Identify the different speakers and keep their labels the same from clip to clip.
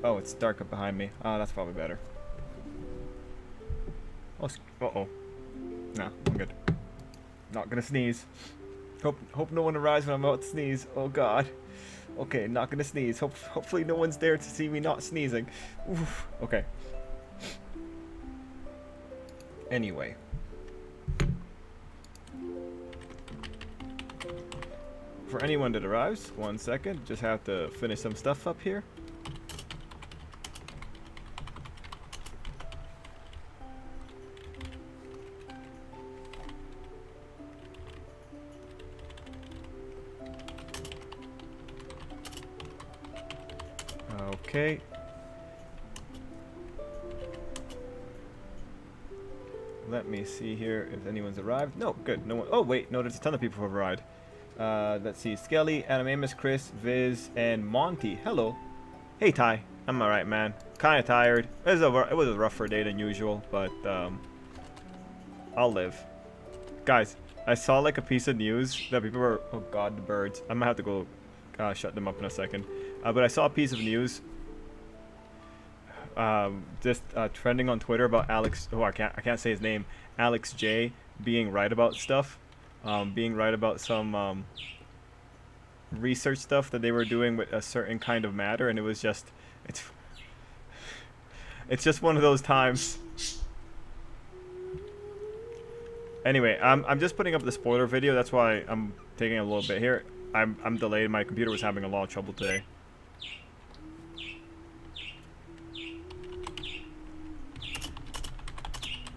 Speaker 1: Oh, it's dark up behind me. Oh, that's probably better. Oh, uh-oh. Nah, I'm good. Not gonna sneeze. Hope no one arrives when I'm about to sneeze. Oh god. Okay, not gonna sneeze. Hopefully no one's there to see me not sneezing. Oof. Okay. Anyway. For anyone that arrives, 1 second. Just have to finish some stuff up here. Okay. Let me see here if anyone's arrived. No, good. No one. Oh, wait. No, there's a ton of people who have arrived. Let's see. Skelly, Animamus, Chris, Viz, and Monty. Hello. Hey, Ty. I'm alright, man. Kind of tired. It was a rougher day than usual, but I'll live. Guys, I saw like a piece of news that people were. Oh God, the birds. I'm gonna have to go shut them up in a second. But I saw a piece of news. Just trending on Twitter about Alex. Oh, I can't say his name. Alex J being right about stuff. Being right about some research stuff that they were doing with a certain kind of matter, and it was just it's just one of those times. Anyway, I'm just putting up the spoiler video. That's why I'm taking a little bit here. I'm delayed. My computer was having a lot of trouble today.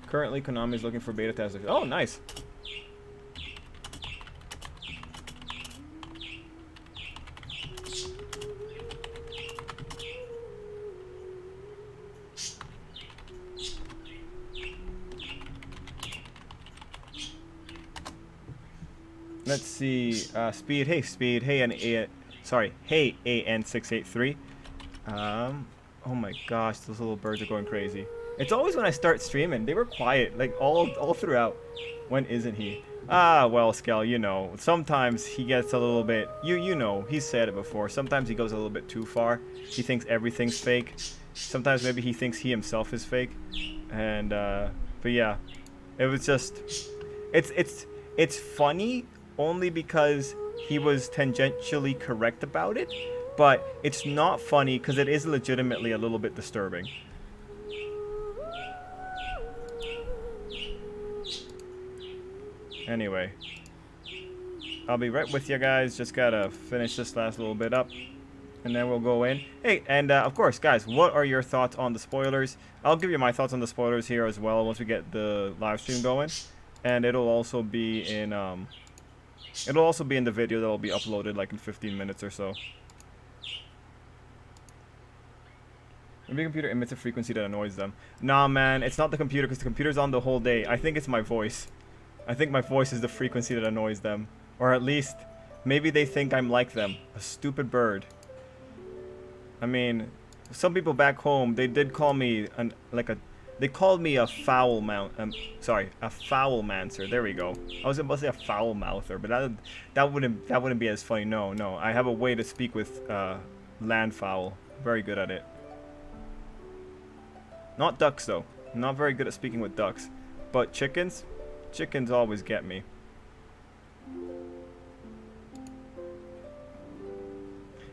Speaker 1: Currently, Konami is looking for beta testers. Oh, nice. Let's see. Speed. Hey, Speed. Hey, Hey, AN683. Oh my gosh, those little birds are going crazy. It's always when I start streaming. They were quiet, like all throughout. When isn't he? Ah, well, Skel, you know. Sometimes he gets a little bit. You know. He's said it before. Sometimes he goes a little bit too far. He thinks everything's fake. Sometimes maybe he thinks he himself is fake. And but yeah, it was just. It's funny only because he was tangentially correct about it, but it's not funny because it is legitimately a little bit disturbing. Anyway, I'll be right with you guys. Just gotta finish this last little bit up, and then we'll go in. Hey, and of course, guys, what are your thoughts on the spoilers? I'll give you my thoughts on the spoilers here as well once we get the live stream going, and it'll also be in the video that'll be uploaded like in 15 minutes or so. Maybe the computer emits a frequency that annoys them. Nah, man, it's not the computer because the computer's on the whole day. I think it's my voice. I think my voice is the frequency that annoys them. Or at least, maybe they think I'm like them. A stupid bird. I mean, some people back home, they did call me they called me a foul mouth. Sorry, a foul mancer. There we go. I was about to say a foul mouther, but that wouldn't be as funny. No, I have a way to speak with land fowl. Very good at it. Not ducks though. I'm not very good at speaking with ducks, but chickens. Chickens always get me.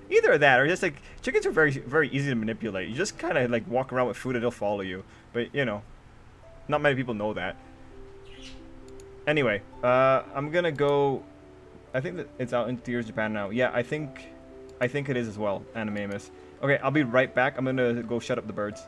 Speaker 1: Either that, or just like chickens are very easy to manipulate. You just kind of like walk around with food and they'll follow you. But you know, not many people know that. Anyway, I'm gonna go. I think that it's out in theaters Japan now. Yeah, I think it is as well. Animamus. Okay, I'll be right back. I'm gonna go shut up the birds.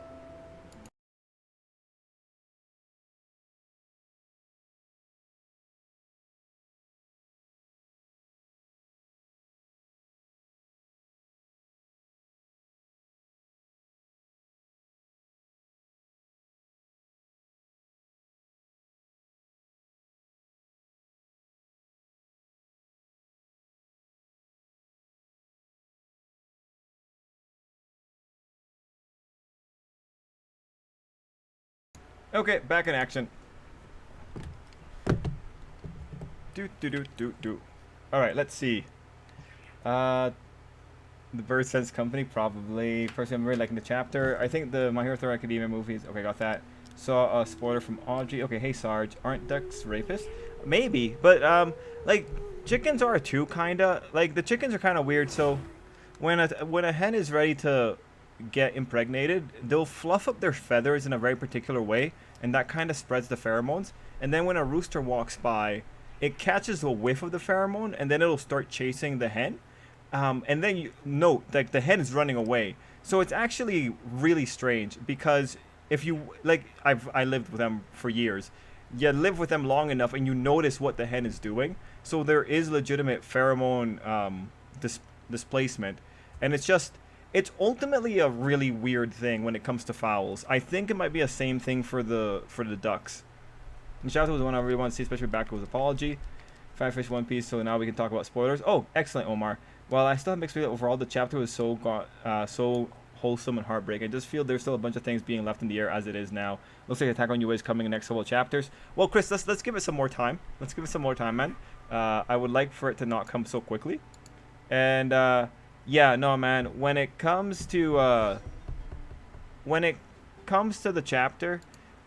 Speaker 1: Okay, back in action. Do. All right, let's see. Uh, the Bird Sense Company, probably. Personally, I'm really liking the chapter. I think the My Hero Academia movies. Okay, got that. Saw a spoiler from Audrey. Okay, hey Sarge, aren't ducks rapists? Maybe, but like chickens are too, kinda. Like the chickens are kind of weird. So when a hen is ready to get impregnated, they'll fluff up their feathers in a very particular way, and that kind of spreads the pheromones. And then when a rooster walks by, it catches a whiff of the pheromone, and then it'll start chasing the hen. And then you note like the hen is running away. So it's actually really strange because if you like, I lived with them for years. You live with them long enough, and you notice what the hen is doing. So there is legitimate pheromone displacement, and it's ultimately a really weird thing when it comes to fowls. I think it might be the same thing for the ducks. And shout out to the one I really want to see, especially back with apology. Five Fish One Piece. So now we can talk about spoilers. Oh, excellent, Omar. Well, I still have mixed feelings overall. The chapter was so wholesome and heartbreaking. I just feel there's still a bunch of things being left in the air as it is now. Looks like Attack on You is coming in the next couple of chapters. Well, Chris, let's give it some more time. Let's give it some more time, man. I would like for it to not come so quickly. And yeah, no, man. When it comes to the chapter,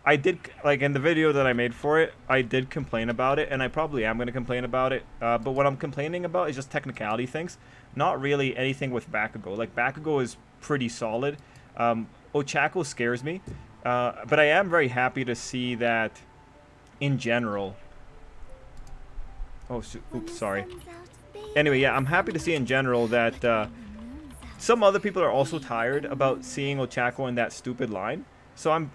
Speaker 1: I did, like in the video that I made for it, I did complain about it, and I probably am going to complain about it. But what I'm complaining about is just technicality things, not really anything with Bakugo. Like, Bakugo is pretty solid. Ochako scares me, but I am very happy to see that in general. Oh, oops, sorry. Anyway, yeah, I'm happy to see in general that some other people are also tired about seeing Ochako in that stupid line. So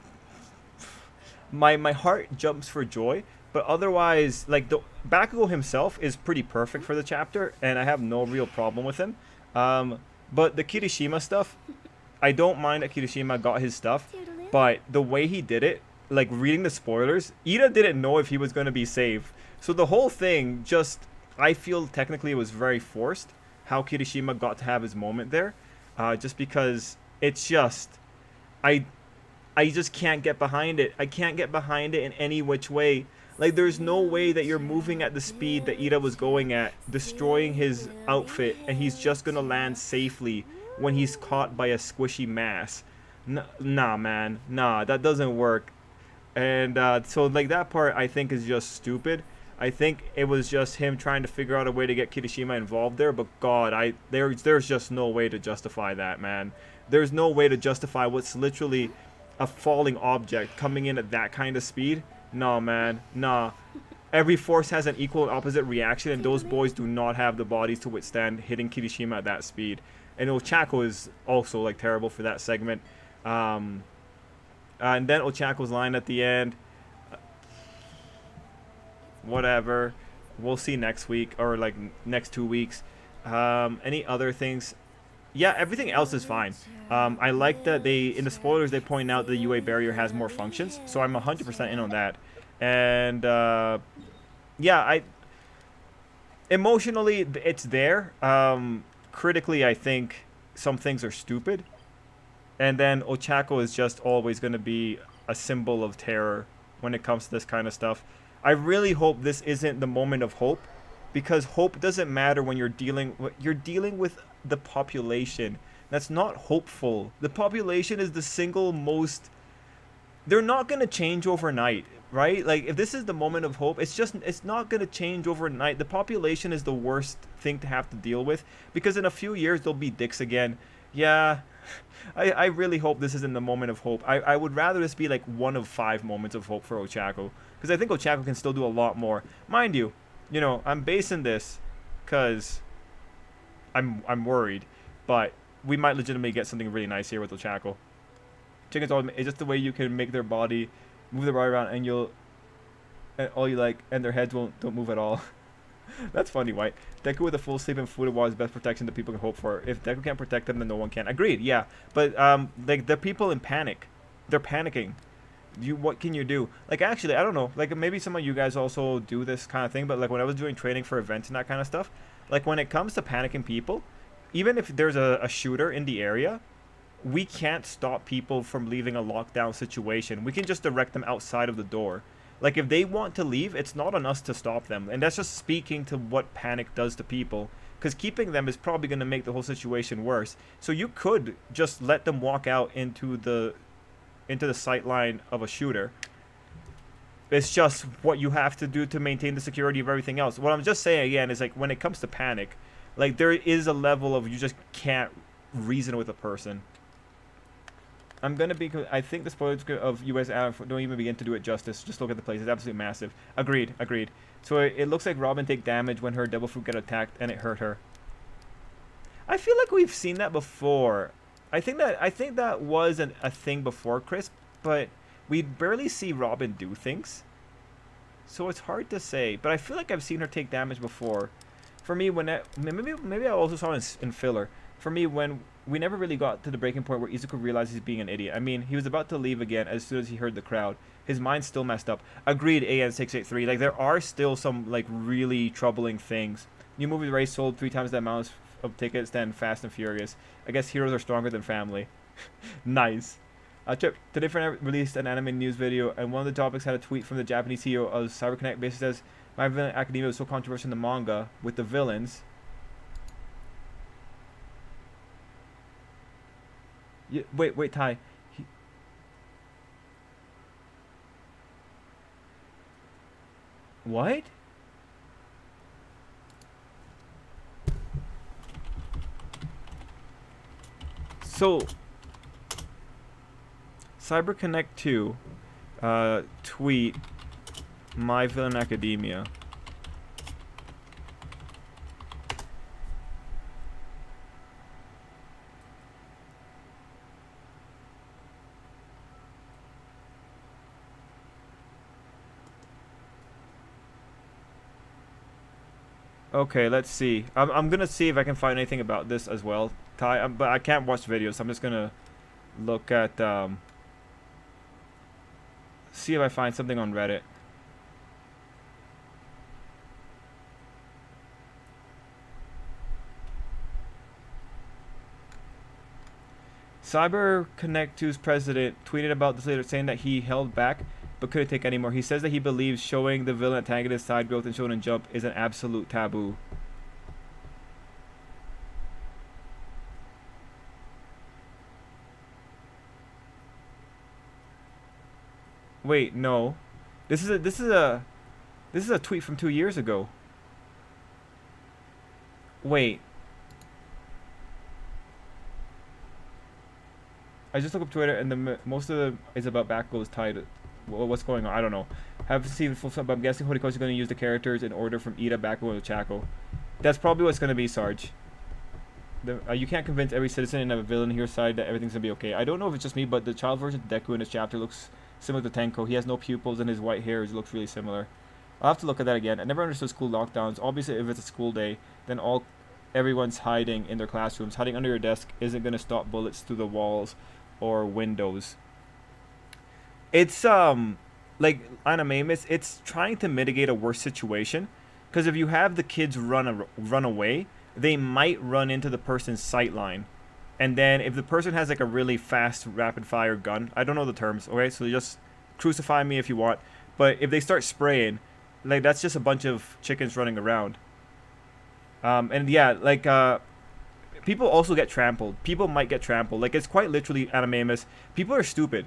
Speaker 1: my heart jumps for joy, but otherwise, like, the Bakugo himself is pretty perfect for the chapter, and I have no real problem with him. But the Kirishima stuff, I don't mind that Kirishima got his stuff, but the way he did it, like reading the spoilers, Ida didn't know if he was going to be saved. So the whole thing just, I feel technically it was very forced how Kirishima got to have his moment there, just because it's just, I just can't get behind it. I can't get behind it in any which way. Like, there's no way that you're moving at the speed that Ida was going at, destroying his outfit, and he's just gonna land safely when he's caught by a squishy mass. Nah, man. Nah, that doesn't work. And so, like, that part I think is just stupid. I think it was just him trying to figure out a way to get Kirishima involved there, but God, there's just no way to justify that, man. There's no way to justify what's literally a falling object coming in at that kind of speed. Nah, man, nah. Every force has an equal and opposite reaction, and those boys do not have the bodies to withstand hitting Kirishima at that speed. And Ochako is also, like, terrible for that segment. And then Ochako's line at the end. Whatever. We'll see next week, or like next 2 weeks. Any other things? Yeah, everything else is fine. I like that in the spoilers, they point out the UA barrier has more functions, so I'm 100% in on that. And yeah, emotionally, it's there. Critically, I think some things are stupid. And then Ochako is just always going to be a symbol of terror when it comes to this kind of stuff. I really hope this isn't the moment of hope, because hope doesn't matter when you're dealing with the population. That's not hopeful. The population is the single most, they're not going to change overnight, right? Like, if this is the moment of hope, it's not going to change overnight. The population is the worst thing to have to deal with, because in a few years they'll be dicks again. Yeah, I really hope this isn't the moment of hope. I would rather this be like one of 5 moments of hope for Ochako, because I think Ochako can still do a lot more. Mind you, I'm basing this because I'm worried, but we might legitimately get something really nice here with Ochako. Chickens, it's just the way you can make their body, move their body around, and their heads don't move at all. That's funny, White. Deku with a full sleep and food water is best protection that people can hope for. If Deku can't protect them, then no one can. Agreed, yeah. But like, the people in panic, they're panicking. What can you do? Like, actually, I don't know. Like, maybe some of you guys also do this kind of thing. But like, when I was doing training for events and that kind of stuff, like, when it comes to panicking people, even if there's a shooter in the area, we can't stop people from leaving a lockdown situation. We can just direct them outside of the door. Like, if they want to leave, it's not on us to stop them. And that's just speaking to what panic does to people. because keeping them is probably going to make the whole situation worse. So you could just let them walk out into the sight line of a shooter. It's just what you have to do to maintain the security of everything else. What I'm just saying again is, like, when it comes to panic, like, there is a level of you just can't reason with a person. I think the spoilers of US don't even begin to do it justice. Just look at the place. It's absolutely massive. Agreed. So it looks like Robin take damage when her devil fruit got attacked and it hurt her. I feel like we've seen that before. I think that was a thing before, Chris, but we barely see Robin do things. So it's hard to say, but I feel like I've seen her take damage before. For me, maybe I also saw it in filler. For me, when we never really got to the breaking point where Izuku realized he's being an idiot. I mean, he was about to leave again as soon as he heard the crowd. His mind's still messed up. Agreed, AN683. Like, there are still some, like, really troubling things. New movie race sold 3 times the amount of tickets than Fast and Furious. I guess heroes are stronger than family. Nice. Trip, today Friday released an anime news video, and one of the topics had a tweet from the Japanese CEO of CyberConnect. Basically says, My Villain Academia was so controversial in the manga with the villains. Wait, Ty. What? So, CyberConnect 2 tweet My Villain Academia. Okay, let's see. I'm gonna see if I can find anything about this as well, Ty. But I can't watch videos, so I'm just gonna look at see if I find something on Reddit. CyberConnect 2's president tweeted about this later, saying that he held back but couldn't take anymore. He says that he believes showing the villain antagonist side growth in Shonen Jump is an absolute taboo. Wait, no. This is a tweet from 2 years ago. Wait. I just looked up Twitter, and most of the is about Bakugo's tied. What's going on? I don't know. Haven't seen the full stuff, but I'm guessing Horikoshi is going to use the characters in order from Ida, Bakugo, to Chaco. That's probably what's going to be, Sarge. You can't convince every citizen of a villain on your side that everything's going to be okay. I don't know if it's just me, but the child version of Deku in this chapter looks similar to Tenko. He has no pupils, and his white hair looks really similar. I'll have to look at that again. I never understood school lockdowns. Obviously, if it's a school day, then everyone's hiding in their classrooms. Hiding under your desk isn't going to stop bullets through the walls or windows. It's like anime, it's trying to mitigate a worse situation, because if you have the kids run away, they might run into the person's sight line, and then if the person has like a really fast rapid fire gun, I don't know the terms, okay, so just crucify me if you want, but if they start spraying, like, that's just a bunch of chickens running around. And yeah, like people also get trampled. People might get trampled. Like, it's quite literally animamus. People are stupid.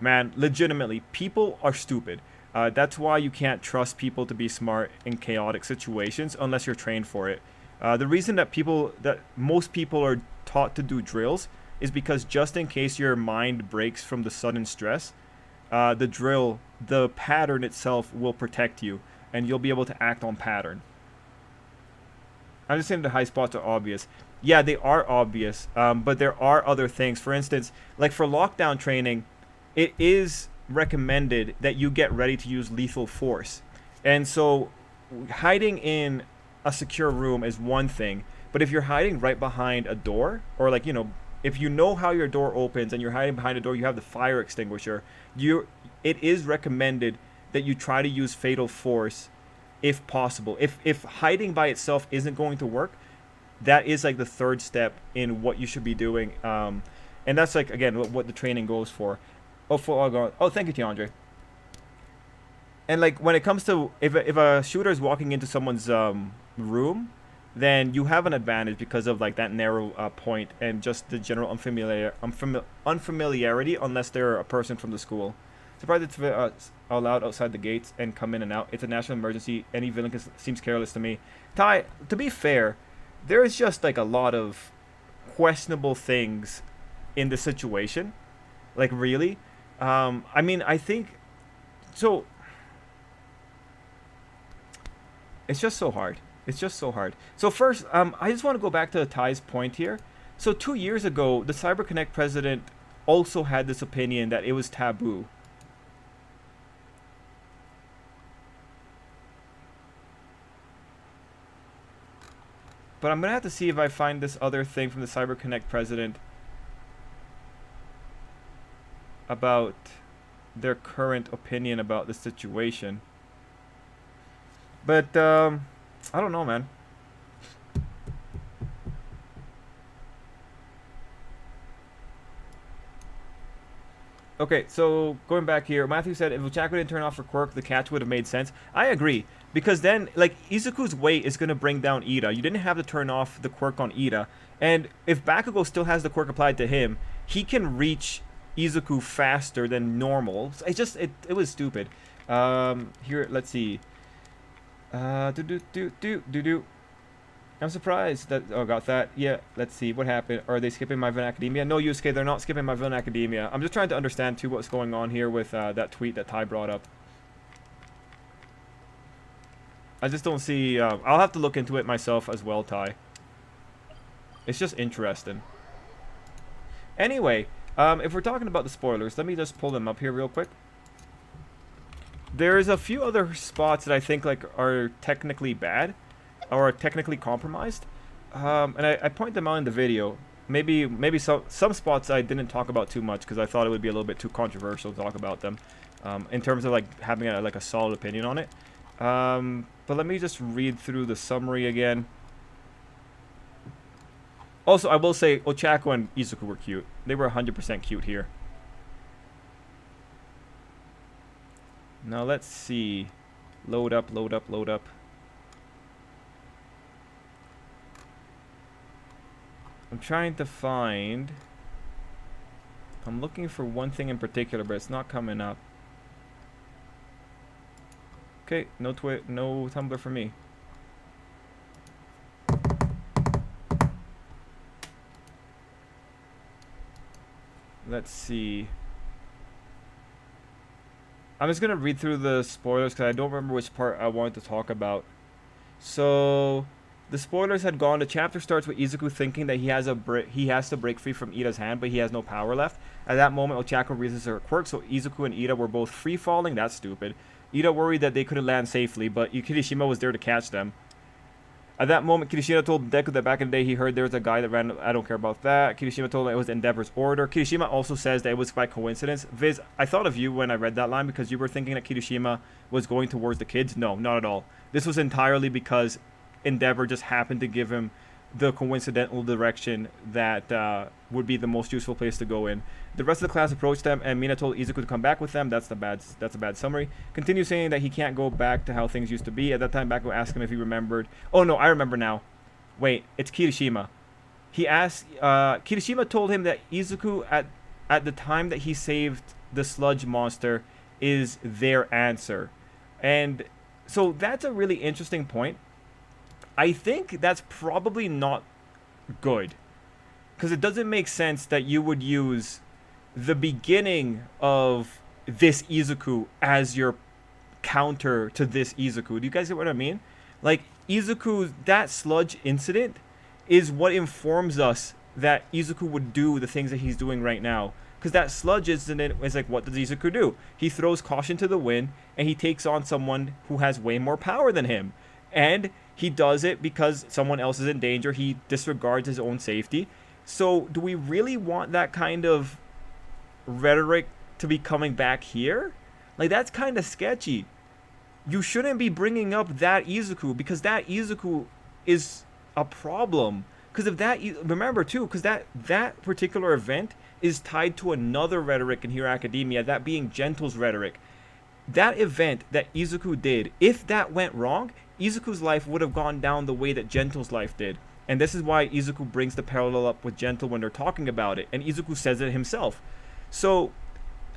Speaker 1: Man, legitimately, people are stupid. That's why you can't trust people to be smart in chaotic situations unless you're trained for it. The reason that most people are taught to do drills is because just in case your mind breaks from the sudden stress, the pattern itself will protect you, and you'll be able to act on pattern. I'm just saying the high spots are obvious. Yeah, they are obvious, but there are other things. For instance, like for lockdown training, it is recommended that you get ready to use lethal force. And so hiding in a secure room is one thing, but if you're hiding right behind a door, or like, if you know how your door opens and you're hiding behind a door, you have the fire extinguisher, it is recommended that you try to use fatal force if possible. If hiding by itself isn't going to work, that is like the third step in what you should be doing. And that's like, again, what the training goes for. Oh, thank you, Tiandre. And like when it comes to if a shooter is walking into someone's room, then you have an advantage because of like that narrow point and just the general unfamiliarity, unless they're a person from the school. Surprised it's allowed outside the gates and come in and out. It's a national emergency. Any villain seems careless to me. Ty, to be fair, there's just like a lot of questionable things in the situation. Like really, I mean, I think so. It's just so hard. It's just so hard. So first, I just want to go back to Ty's point here. So 2 years ago, the CyberConnect president also had this opinion that it was taboo. But I'm going to have to see if I find this other thing from the CyberConnect president about their current opinion about the situation. But, I don't know, man. Okay, so going back here, Matthew said if Ochako didn't turn off her quirk, the catch would have made sense. I agree, because then, like, Izuku's weight is going to bring down Ida. You didn't have to turn off the quirk on Ida. And if Bakugo still has the quirk applied to him, he can reach Izuku faster than normal. It just, it was stupid. Here, let's see. I'm surprised that, oh, got that. Yeah, let's see, what happened? Are they skipping My Villain Academia? No, Yusuke, they're not skipping My Villain Academia. I'm just trying to understand, too, what's going on here with that tweet that Ty brought up. I just don't see, I'll have to look into it myself as well, Ty. It's just interesting. Anyway, if we're talking about the spoilers, let me just pull them up here real quick. There's a few other spots that I think like are technically bad or are technically compromised, and I point them out in the video. Maybe some spots I didn't talk about too much because I thought it would be a little bit too controversial to talk about them, in terms of like having like a solid opinion on it. But let me just read through the summary again. Also, I will say Ochako and Izuku were cute. They were 100% cute here. Now let's see. Load up, load up, load up. I'm trying to find... I'm looking for one thing in particular, but it's not coming up. Okay, no Tumblr for me. Let's see. I'm just gonna read through the spoilers because I don't remember which part I wanted to talk about. So the spoilers had gone. The chapter starts with Izuku thinking that he has to break free from Ida's hand, but he has no power left. At that moment, Ochako releases her quirk, so Izuku and Ida were both free falling. That's stupid. Ida worried that they couldn't land safely, but Kirishima was there to catch them. At that moment, Kirishima told Deku that back in the day he heard there was a guy that ran... I don't care about that. Kirishima told him it was Endeavor's order. Kirishima also says that it was by coincidence. Viz, I thought of you when I read that line because you were thinking that Kirishima was going towards the kids. No, not at all. This was entirely because Endeavor just happened to give him the coincidental direction that would be the most useful place to go in. The rest of the class approached them, and Mina told Izuku to come back with them. That's a bad summary. Continues saying that he can't go back to how things used to be. At that time, Bakugo asked him if he remembered. Oh no, I remember now. Wait, it's Kirishima. He asked. Kirishima told him that Izuku at the time that he saved the sludge monster is their answer, and so that's a really interesting point. I think that's probably not good, because it doesn't make sense that you would use the beginning of this Izuku as your counter to this Izuku. Do you guys get what I mean? Like, Izuku, that sludge incident is what informs us that Izuku would do the things that he's doing right now. Because that sludge incident is like, what does Izuku do? He throws caution to the wind, and he takes on someone who has way more power than him. And he does it because someone else is in danger. He disregards his own safety. So do we really want that kind of rhetoric to be coming back here? Like, that's kind of sketchy. You shouldn't be bringing up that Izuku, because that Izuku is a problem. Because if that, remember too, because that particular event is tied to another rhetoric in Hero Academia, that being Gentle's rhetoric. That event that Izuku did, if that went wrong, Izuku's life would have gone down the way that Gentle's life did. And this is why Izuku brings the parallel up with Gentle when they're talking about it. And Izuku says it himself. So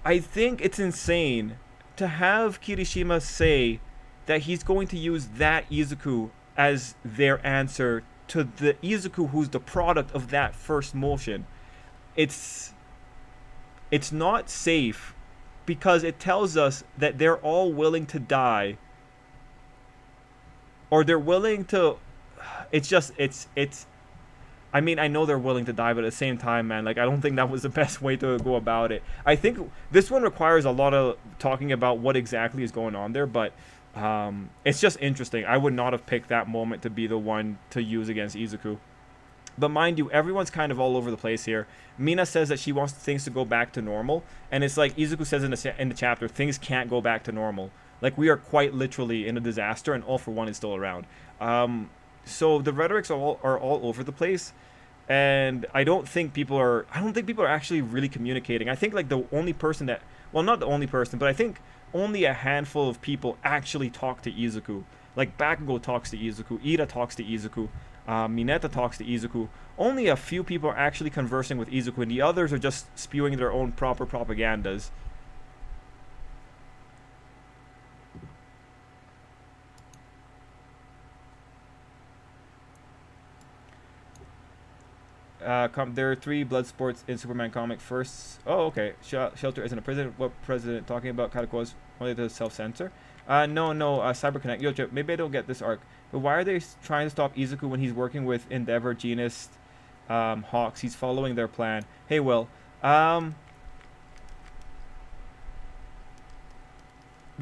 Speaker 1: I think it's insane to have Kirishima say that he's going to use that Izuku as their answer to the Izuku who's the product of that first motion. It's not safe because it tells us that they're all willing to die, or they're willing to, I mean, I know they're willing to die, but at the same time, man, like, I don't think that was the best way to go about it. I think this one requires a lot of talking about what exactly is going on there, but it's just interesting. I would not have picked that moment to be the one to use against Izuku. But mind you, everyone's kind of all over the place here. Mina says that she wants things to go back to normal, and it's like Izuku says in the chapter, things can't go back to normal. Like, we are quite literally in a disaster, and All for One is still around. So the rhetorics are all over the place, and I don't think people are actually really communicating. I think like the only person that, well, not the only person, but I think only a handful of people actually talk to Izuku. Like Bakugo talks to Izuku, Ida talks to Izuku, Mineta talks to Izuku. Only a few people are actually conversing with Izuku, and the others are just spewing their own proper propagandas. There are 3 blood sports in Superman comic. First, oh, okay. Shelter isn't a prison. What president talking about? Katako's only to self-censor. No, CyberConnect. Yo, Chip, maybe I don't get this arc. But why are they trying to stop Izuku when he's working with Endeavor, Genist, Hawks? He's following their plan. Hey, Will. They're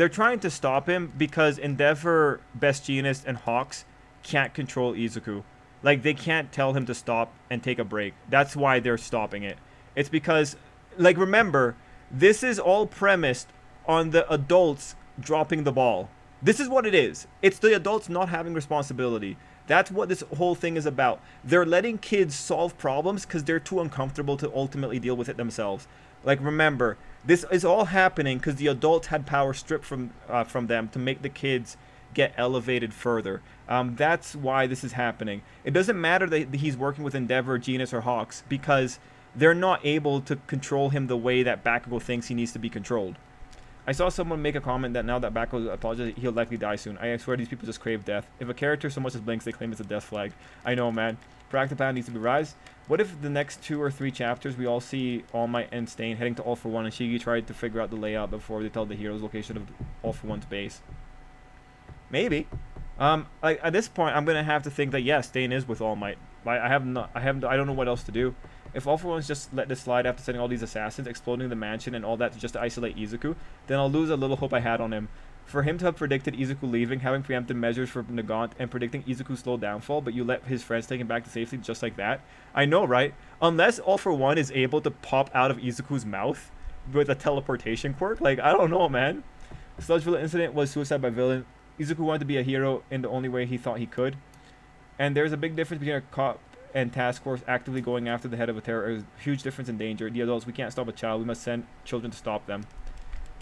Speaker 1: trying to stop him because Endeavor, Best Genist, and Hawks can't control Izuku. Like, they can't tell him to stop and take a break. That's why they're stopping it. It's because, like, remember, this is all premised on the adults dropping the ball. This is what it is. It's the adults not having responsibility. That's what this whole thing is about. They're letting kids solve problems because they're too uncomfortable to ultimately deal with it themselves. Like, remember, this is all happening because the adults had power stripped from them to make the kids get elevated further. That's why this is happening. It doesn't matter that he's working with Endeavor, Genus, or Hawks, because they're not able to control him the way that Bakugo thinks he needs to be controlled. I saw someone make a comment that now that Bakugo apologizes, he'll likely die soon. I swear these people just crave death. If a character so much as blinks, they claim it's a death flag. I know, man. Practiplan needs to be rise. What if the next 2 or 3 chapters we all see All Might and Stain heading to All for One, and Shigi tried to figure out the layout before they tell the heroes location of All for One's base? Maybe. Like, at this point, I'm gonna have to think that yes, Stain is with All Might. I don't know what else to do. If All for One's just let this slide after sending all these assassins, exploding the mansion, and all that just to isolate Izuku, then I'll lose a little hope I had on him. For him to have predicted Izuku leaving, having preempted measures for Nagant, and predicting Izuku's slow downfall, but you let his friends take him back to safety just like that. I know, right? Unless All for One is able to pop out of Izuku's mouth with a teleportation quirk, like, I don't know, man. Sludgeville incident was suicide by villain. Izuku wanted to be a hero in the only way he thought he could. And there's a big difference between a cop and task force actively going after the head of a terror. There's a huge difference in danger. The adults, we can't stop a child. We must send children to stop them.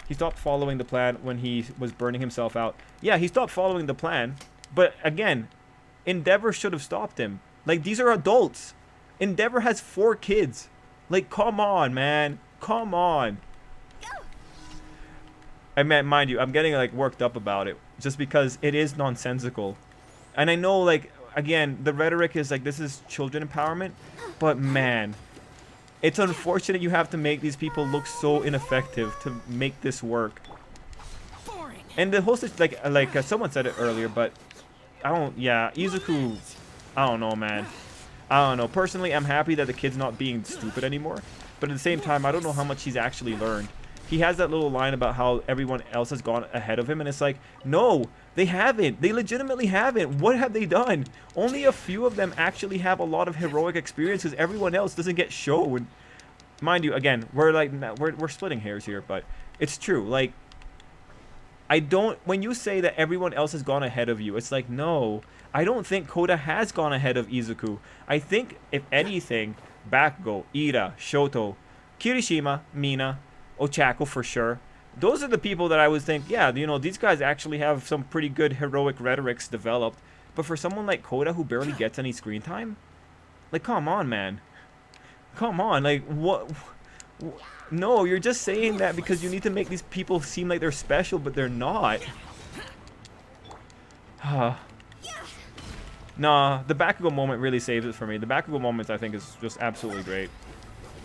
Speaker 1: He stopped following the plan when he was burning himself out. Yeah, he stopped following the plan. But again, Endeavor should have stopped him. Like, these are adults. Endeavor has 4 kids. Like, come on, man. Come on. I mean, mind you, I'm getting, like, worked up about it. Just because it is nonsensical. And I know, like, again, the rhetoric is, like, this is children empowerment. But, man, it's unfortunate you have to make these people look so ineffective to make this work. And the whole situation, like someone said it earlier, but Izuku, I don't know, man. I don't know. Personally, I'm happy that the kid's not being stupid anymore. But at the same time, I don't know how much he's actually learned. He has that little line about how everyone else has gone ahead of him, and it's like, no, they haven't. They legitimately haven't. What have they done? Only a few of them actually have a lot of heroic experiences. Everyone else doesn't get shown. Mind you, again, we're splitting hairs here, but it's true. Like, when you say that everyone else has gone ahead of you, it's like, no, I don't think Koda has gone ahead of Izuku. I think, if anything, Bakugo, Ida, Shoto, Kirishima, Mina, Ochako for sure, those are the people that I would think, yeah, you know, these guys actually have some pretty good heroic rhetorics developed. But for someone like Coda who barely gets any screen time, like, come on, man. Come on, like, what? No, you're just saying that because you need to make these people seem like they're special, but they're not. Nah, the Bakugo moment really saves it for me. The Bakugo moment, I think, is just absolutely great.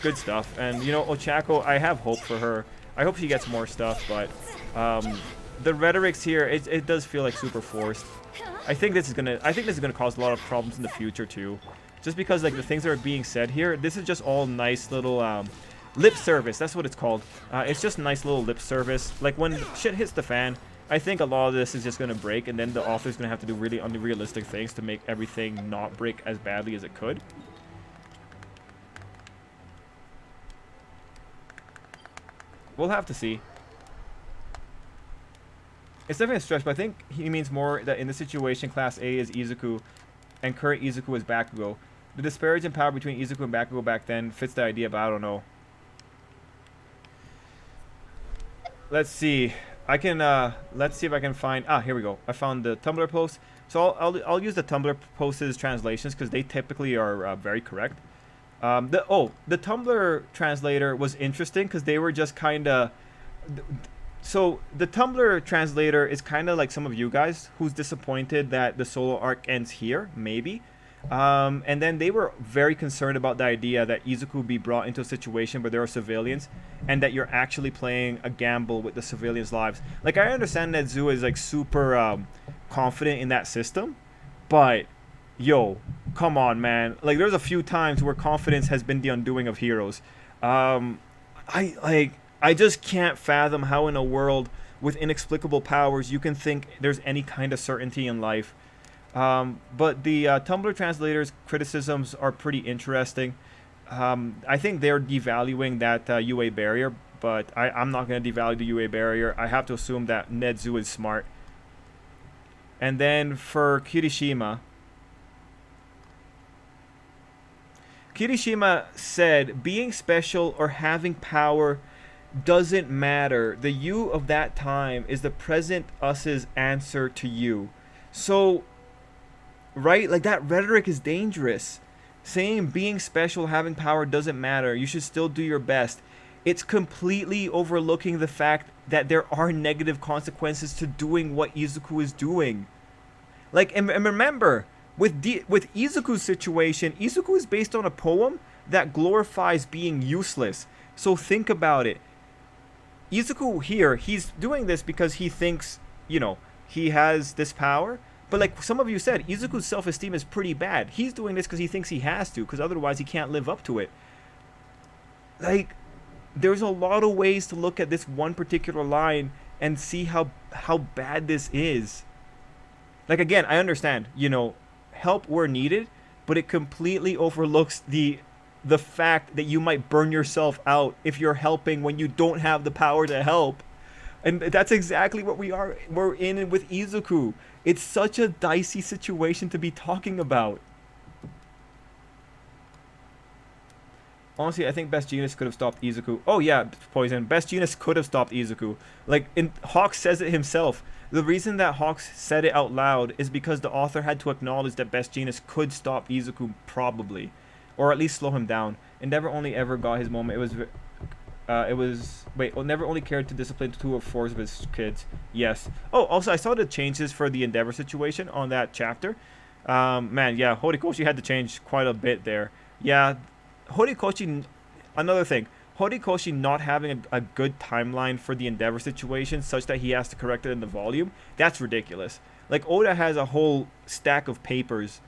Speaker 1: Good stuff. And, you know, Ochako, I have hope for her. I hope she gets more stuff, but the rhetorics here, it does feel like super forced. I think this is gonna cause a lot of problems in the future too. Just because, like, the things that are being said here, this is just all nice little lip service. That's what it's called. It's just nice little lip service. Like, when shit hits the fan, I think a lot of this is just gonna break, and then the author's gonna have to do really unrealistic things to make everything not break as badly as it could. We'll have to see. It's definitely a stretch, but I think he means more that in this situation, Class A is Izuku, and current Izuku is Bakugo. The disparity in power between Izuku and Bakugo back then fits the idea, but I don't know. Let's see. Let's see if I can find. Here we go. I found the Tumblr post. So I'll use the Tumblr post's translations because they typically are very correct. The Tumblr translator was interesting because they were just kind of. So the Tumblr translator is kind of like some of you guys who's disappointed that the solo arc ends here, maybe. And then they were very concerned about the idea that Izuku be brought into a situation where there are civilians and that you're actually playing a gamble with the civilians' lives. Like, I understand that Zu is like super confident in that system, but yo, come on, man. Like, there's a few times where confidence has been the undoing of heroes. I just can't fathom how in a world with inexplicable powers you can think there's any kind of certainty in life. But the Tumblr translator's criticisms are pretty interesting. I think they're devaluing that UA barrier, but I'm not going to devalue the UA barrier. I have to assume that Nedzu is smart. And then for Kirishima said, being special or having power doesn't matter. The you of that time is the present us's answer to you. So, right? Like, that rhetoric is dangerous. Saying being special, having power doesn't matter. You should still do your best. It's completely overlooking the fact that there are negative consequences to doing what Izuku is doing. Like, and remember, with Izuku's situation, Izuku is based on a poem that glorifies being useless. So think about it. Izuku here, he's doing this because he thinks, you know, he has this power. But like some of you said, Izuku's self-esteem is pretty bad. He's doing this because he thinks he has to, because otherwise he can't live up to it. Like, there's a lot of ways to look at this one particular line and see how bad this is. Like, again, I understand, you know, help where needed, but it completely overlooks the fact that you might burn yourself out if you're helping when you don't have the power to help. And that's exactly what we're in with Izuku. It's such a dicey situation to be talking about. Honestly, I think Best Genius could have stopped Izuku. Oh yeah, Poison. Best Genius could have stopped Izuku. Like, Hawks says it himself. The reason that Hawks said it out loud is because the author had to acknowledge that Best Genius could stop Izuku, probably. Or at least slow him down. Endeavor only ever got his moment. Never only cared to discipline 2 or 4 of his kids. Yes. Oh, also, I saw the changes for the Endeavor situation on that chapter. Man, yeah, Horikoshi had to change quite a bit there. Yeah, Horikoshi, another thing. Horikoshi not having a good timeline for the Endeavor situation such that he has to correct it in the volume, that's ridiculous. Like, Oda has a whole stack of papers.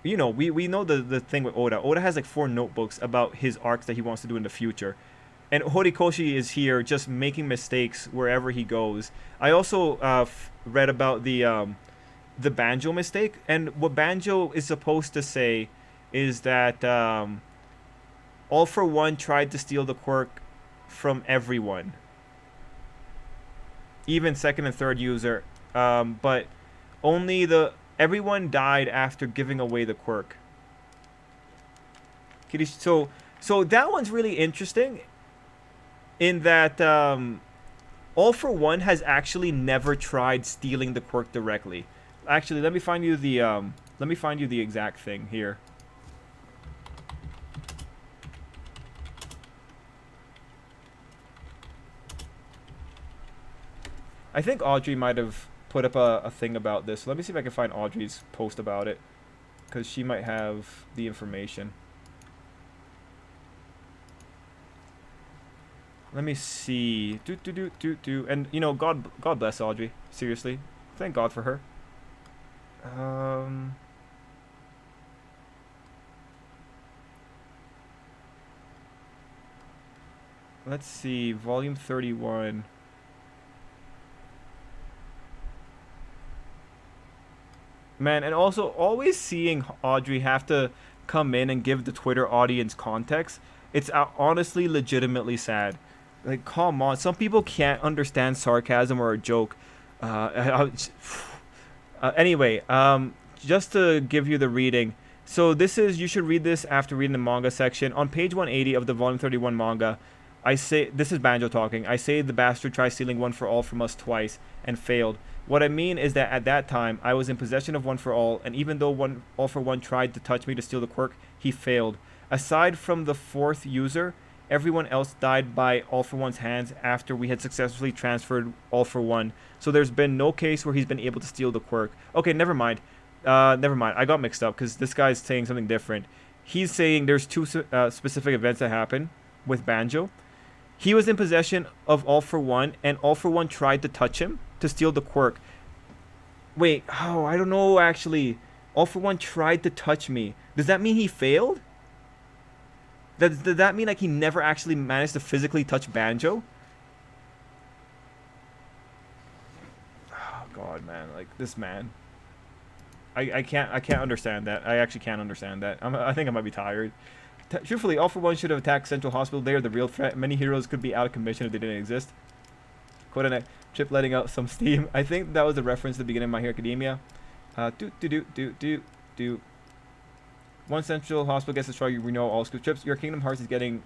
Speaker 1: You know, we know the thing with Oda. Oda has like 4 notebooks about his arcs that he wants to do in the future. And Horikoshi is here just making mistakes wherever he goes. I also read about the Banjo mistake. And what Banjo is supposed to say is that All For One tried to steal the quirk from everyone. Even second and third user. But only everyone died after giving away the quirk. So that one's really interesting in that All for One has actually never tried stealing the quirk directly. Actually, let me find you the exact thing here. I think Audrey might have put up a thing about this. Let me see if I can find Audrey's post about it, because she might have the information. Let me see. And you know, God bless Audrey. Seriously, thank God for her. Let's see. Volume 31. Man, and also always seeing Audrey have to come in and give the Twitter audience context. It's honestly legitimately sad. Like, come on. Some people can't understand sarcasm or a joke. Anyway, just to give you the reading. So this is, you should read this after reading the manga section. On page 180 of the Volume 31 manga, I say, this is Banjo talking. I say the bastard tried stealing One for All from us twice and failed. What I mean is that at that time, I was in possession of One for All, and even though All for One tried to touch me to steal the quirk, he failed. Aside from the fourth user, everyone else died by All for One's hands after we had successfully transferred All for One. So there's been no case where he's been able to steal the quirk. Okay, never mind. I got mixed up because this guy's saying something different. He's saying there's two specific events that happen with Banjo. He was in possession of All for One, and All for One tried to touch him to steal the quirk. Wait, I don't know actually. All for One tried to touch me. Does that mean he failed? Does that mean like he never actually managed to physically touch Banjo? Oh God, man, like this man. I can't understand that. I actually can't understand that. I think I might be tired. Truthfully, All for One should have attacked Central Hospital. They are the real threat. Many heroes could be out of commission if they didn't exist. Quote on Trip letting out some steam. I think that was a reference to the beginning of My Hero Academia. One Central Hospital gets destroyed. We know all school trips. Your Kingdom Hearts is getting.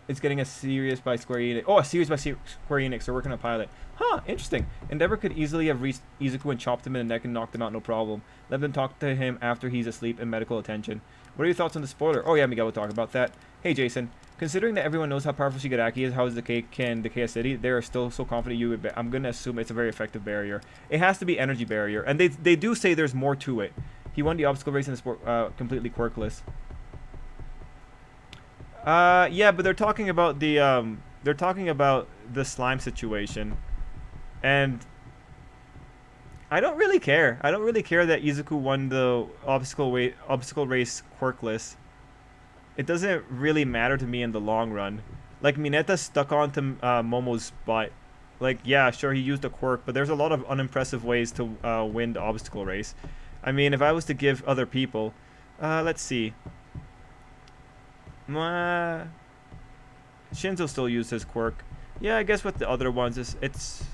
Speaker 1: It's getting a series by Square Enix. Oh, a series by Square Enix. They're working on a pilot. Huh, interesting. Endeavor could easily have reached Izuku and chopped him in the neck and knocked him out, no problem. Let them talk to him after he's asleep in medical attention. What are your thoughts on the spoiler? Oh yeah, Miguel will talk about that. Hey Jason, considering that everyone knows how powerful Shigaraki is, how his decay can decay a city, they are still so confident you would I'm going to assume it's a very effective barrier. It has to be energy barrier, and they do say there's more to it. He won the obstacle race in the sport completely quirkless. Yeah, but they're talking about the slime situation, and I don't really care. I don't really care that Izuku won the obstacle race quirkless. It doesn't really matter to me in the long run. Like, Mineta stuck onto Momo's butt. Like, yeah, sure, he used a quirk, but there's a lot of unimpressive ways to win the obstacle race. I mean, if I was to give other people, let's see. Shinzo still used his quirk. Yeah, I guess with the other ones, it's...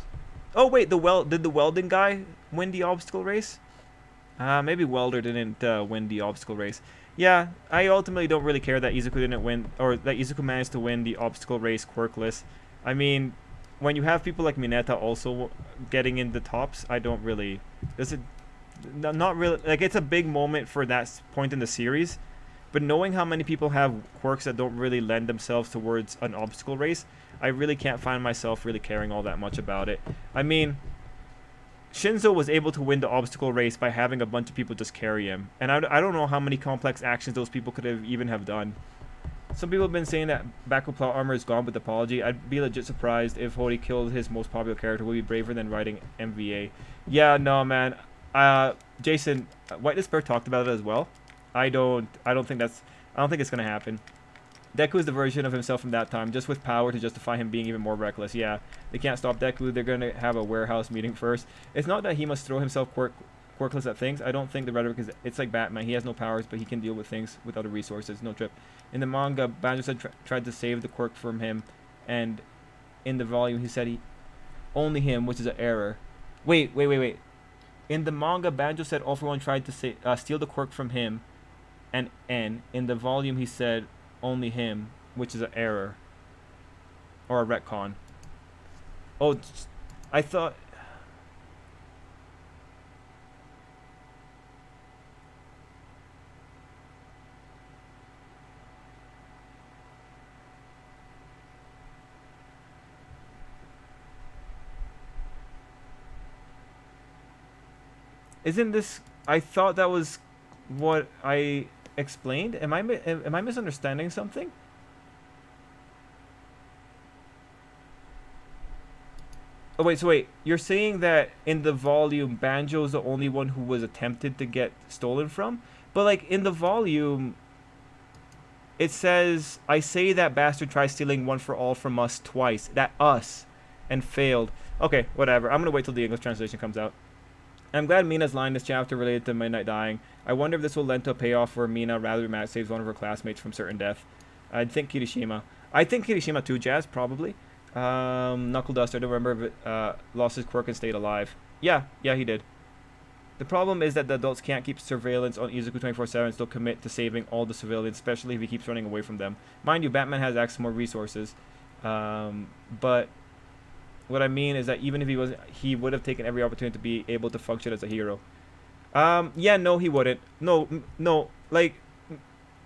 Speaker 1: Oh, wait, did the welding guy win the obstacle race? Maybe Welder didn't win the obstacle race. Yeah, I ultimately don't really care that Izuku didn't win, or that Izuku managed to win the obstacle race quirkless. I mean, when you have people like Mineta also getting in the tops, I don't really... Not really... Like, it's a big moment for that point in the series. But knowing how many people have quirks that don't really lend themselves towards an obstacle race, I really can't find myself really caring all that much about it. I mean, Shinzo was able to win the obstacle race by having a bunch of people just carry him. And I don't know how many complex actions those people could have even have done. Some people have been saying that Baku plot armor is gone with apology. I'd be legit surprised if Hori killed his most popular character. Would be braver than writing MVA. Yeah, no, man. Jason, Whitelist Bear talked about it as well. I don't think it's gonna happen. Deku is the version of himself from that time, just with power to justify him being even more reckless. Yeah, they can't stop Deku. They're gonna have a warehouse meeting first. It's not that he must throw himself quirkless at things. I don't think the rhetoric is... It's like Batman. He has no powers, but he can deal with things with other resources. No trip. In the manga, Banjo said tried to save the quirk from him, and in the volume he said only him, which is an error. Wait. In the manga, Banjo said All for One tried to steal the quirk from him, and in the volume he said only him, which is an error. Or a retcon. Oh, I thought... Isn't this... I thought that was what I explained. Am I misunderstanding something? Oh wait, so wait, you're saying that in the volume, Banjo's the only one who was attempted to get stolen from? But like in the volume, it says, I say that bastard tried stealing one for all from us twice. That us. And failed. Okay, whatever. I'm gonna wait till the English translation comes out. I'm glad Mina's line this chapter related to Midnight dying. I wonder if this will lend to a payoff where Mina rather dramatic saves one of her classmates from certain death. I think Kirishima. I think Kirishima too, Jazz, probably. Knuckle Duster, I don't remember if it lost his quirk and stayed alive. Yeah, he did. The problem is that the adults can't keep surveillance on Izuku 24/7 and still commit to saving all the civilians, especially if he keeps running away from them. Mind you, Batman has access to more resources. But what I mean is that even if he would have taken every opportunity to be able to function as a hero. Yeah, no, he wouldn't. No, like,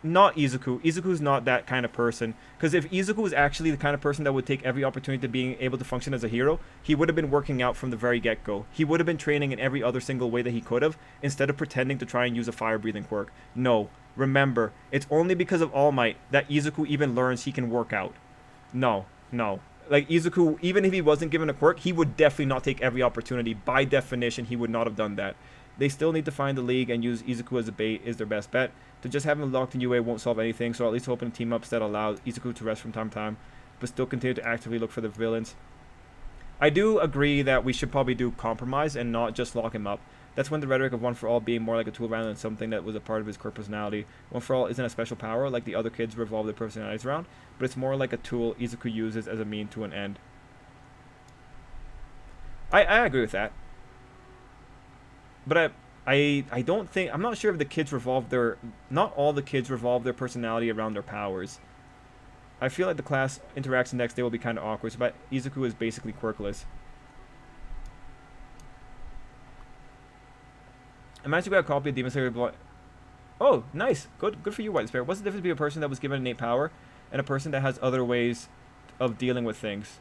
Speaker 1: not Izuku. Izuku's not that kind of person. Because if Izuku was actually the kind of person that would take every opportunity to being able to function as a hero, he would have been working out from the very get-go. He would have been training in every other single way that he could have, instead of pretending to try and use a fire-breathing quirk. No. Remember, it's only because of All Might that Izuku even learns he can work out. No. Like, Izuku, even if he wasn't given a quirk, he would definitely not take every opportunity. By definition, he would not have done that. They still need to find the League and use Izuku as a bait is their best bet. To just have him locked in UA won't solve anything, so at least open team ups that allow Izuku to rest from time to time, but still continue to actively look for the villains. I do agree that we should probably do compromise and not just lock him up. That's when the rhetoric of One for All being more like a tool rather than something that was a part of his core personality. One for All isn't a special power like the other kids revolve their personalities around, but it's more like a tool Izuku uses as a mean to an end. I agree with that. But I don't think... I'm not sure if the kids revolve their... Not all the kids revolve their personality around their powers. I feel like the class interaction next day will be kind of awkward, but Izuku is basically quirkless. Imagine we got a copy of Demon Slayer... Oh, nice. Good for you, White Spirit. What's the difference between a person that was given innate power and a person that has other ways of dealing with things?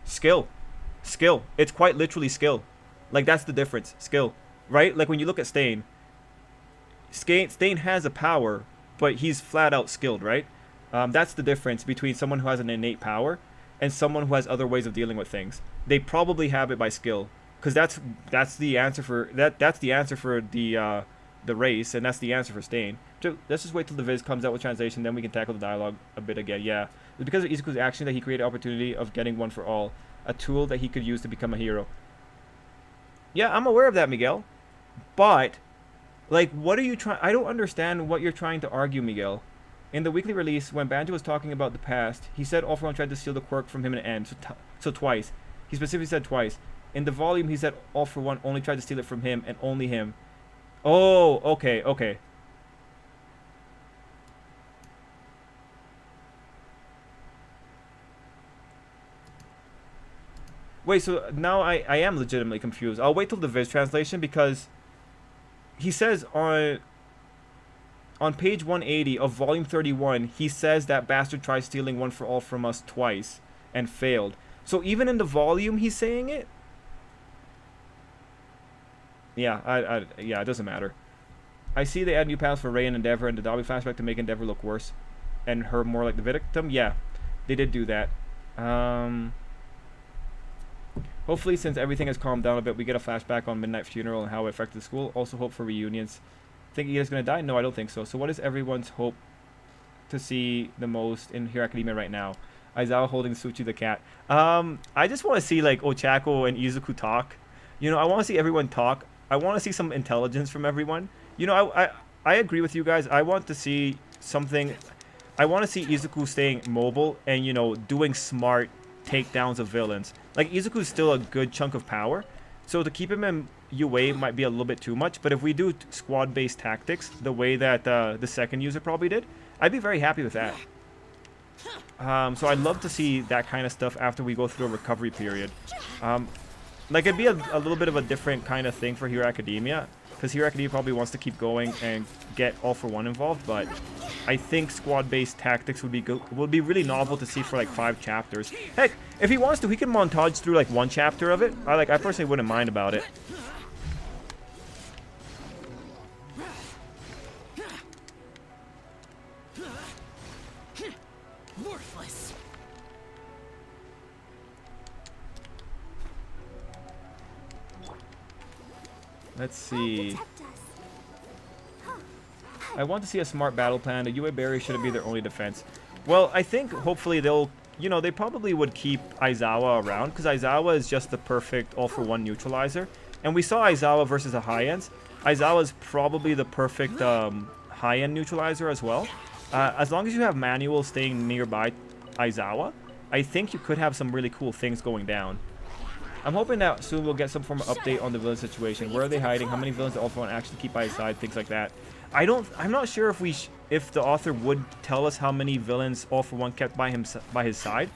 Speaker 1: Skill. It's quite literally skill. Like, that's the difference. Skill. Right? Like, when you look at Stain. Stain has a power, but he's flat out skilled, right? That's the difference between someone who has an innate power and someone who has other ways of dealing with things. They probably have it by skill. Because that's the answer for... That's the answer for the race, and that's the answer for Stain. So let's just wait till the Viz comes out with translation, then we can tackle the dialogue a bit again. Yeah. It's because of Izuku's action that he created the opportunity of getting One for All. A tool that he could use to become a hero. Yeah, I'm aware of that, Miguel. But, like, what are you trying... I don't understand what you're trying to argue, Miguel. In the weekly release, when Banjo was talking about the past, he said All For One tried to steal the quirk from him in the end. So twice. He specifically said twice. In the volume, he said All For One only tried to steal it from him and only him. Oh, okay. Wait, so now I am legitimately confused. I'll wait till the Viz translation because he says on page 180 of volume 31, he says that bastard tried stealing One for All from us twice and failed. So even in the volume, he's saying it? Yeah, yeah, it doesn't matter. I see they add new panels for Rei and Endeavor and the Dobby flashback to make Endeavor look worse and her more like the victim. Yeah, they did do that. Hopefully, since everything has calmed down a bit, we get a flashback on Midnight Funeral and how it affected the school. Also hope for reunions. Think Ida's going to die? No, I don't think so. So what is everyone's hope to see the most in Hero Academia right now? Aizawa holding Suchi the cat. I just want to see, like, Ochako and Izuku talk. You know, I want to see everyone talk. I want to see some intelligence from everyone. You know, I agree with you guys. I want to see something... I want to see Izuku staying mobile and, you know, doing smart takedowns of villains. Like, Izuku's still a good chunk of power, so to keep him in UA might be a little bit too much, but if we do squad-based tactics, the way that the second user probably did, I'd be very happy with that. So I'd love to see that kind of stuff after we go through a recovery period. Like, it'd be a little bit of a different kind of thing for Hero Academia, because Hero Academia probably wants to keep going and get All For One involved, but I think squad-based tactics would be really novel to see for like 5 chapters. Heck, if he wants to, he can montage through like 1 chapter of it. I personally wouldn't mind about it.
Speaker 2: Worthless.
Speaker 1: Let's see. I want to see a smart battle plan. The UA barrier shouldn't be their only defense. Well, I think hopefully they'll, you know, they probably would keep Aizawa around, because Aizawa is just the perfect all-for-one neutralizer. And we saw Aizawa versus a high-end. Aizawa is probably the perfect high-end neutralizer as well. As long as you have Manuel staying nearby Aizawa, I think you could have some really cool things going down. I'm hoping that soon we'll get some form of update on the villain situation. Where are they hiding? How many villains do All-For-One actually keep by his side? Things like that. I'm not sure if the author would tell us how many villains All-For-One kept by his side,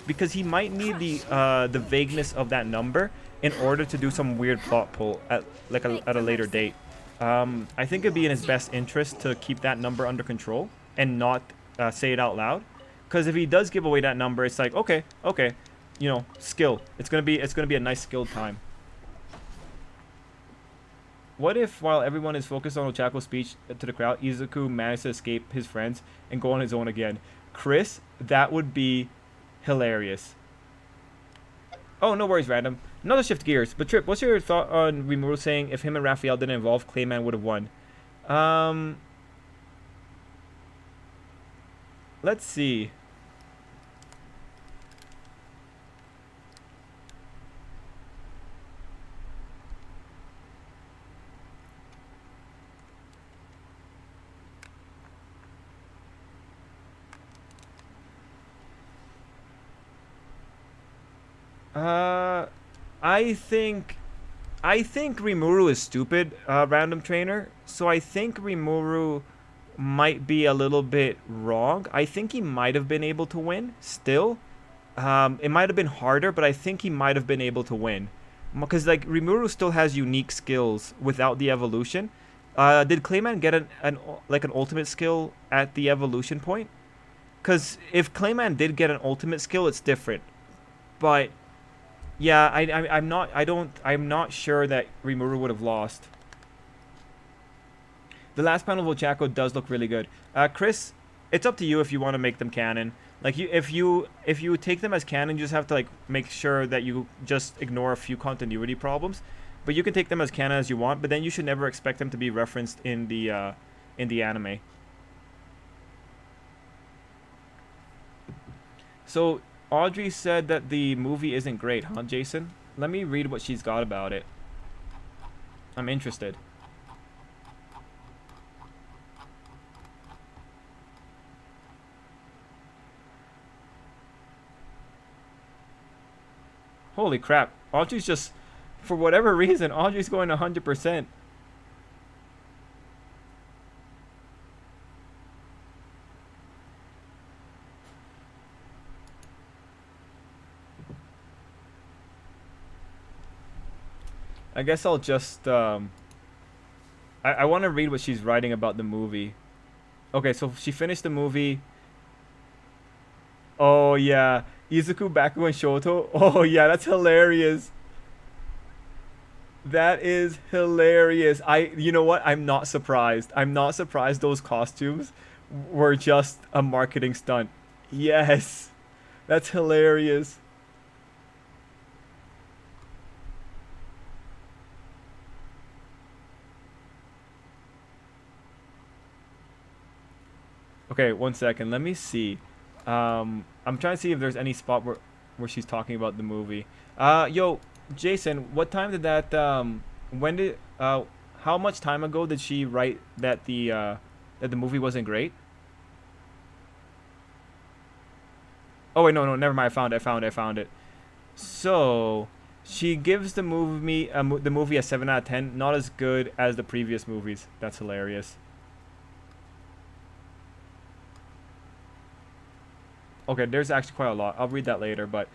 Speaker 1: because he might need the vagueness of that number in order to do some weird plot pull at a later date. I think it'd be in his best interest to keep that number under control and not say it out loud, because if he does give away that number, it's like, okay, you know, skill. It's gonna be a nice skill time. What if, while everyone is focused on Ochako's speech to the crowd, Izuku managed to escape his friends and go on his own again? Chris, that would be hilarious. Oh, no worries, random. Another shift gears. But Trip, what's your thought on Rimuru saying if him and Raphael didn't involve, Clayman would have won? Let's see. I think Rimuru is stupid, random trainer. So I think Rimuru might be a little bit wrong. I think he might have been able to win still. It might have been harder, but I think he might have been able to win. Because like Rimuru still has unique skills without the evolution. Did Clayman get an ultimate skill at the evolution point? Because if Clayman did get an ultimate skill, it's different. But yeah, I'm not sure that Rimuru would have lost. The last panel of Ochako does look really good. Chris, it's up to you if you want to make them canon. Like, if you take them as canon, you just have to like make sure that you just ignore a few continuity problems. But you can take them as canon as you want, but then you should never expect them to be referenced in the anime. So Audrey said that the movie isn't great, huh, Jason? Let me read what she's got about it. I'm interested. Holy crap. Audrey's just, for whatever reason, Audrey's going 100%. I guess I'll just, I want to read what she's writing about the movie. Okay, so she finished the movie. Oh, yeah. Izuku, Baku, and Shoto. Oh, yeah, that's hilarious. That is hilarious. You know what? I'm not surprised. I'm not surprised those costumes were just a marketing stunt. Yes. That's hilarious. Okay, 1 second. Let me see. I'm trying to see if there's any spot where she's talking about the movie. Yo, Jason, what time did that how much time ago did she write that the movie wasn't great? Oh wait, no, never mind. I found it. So, she gives the movie a 7 out of 10, not as good as the previous movies. That's hilarious. Okay, there's actually quite a lot. I'll read that later, but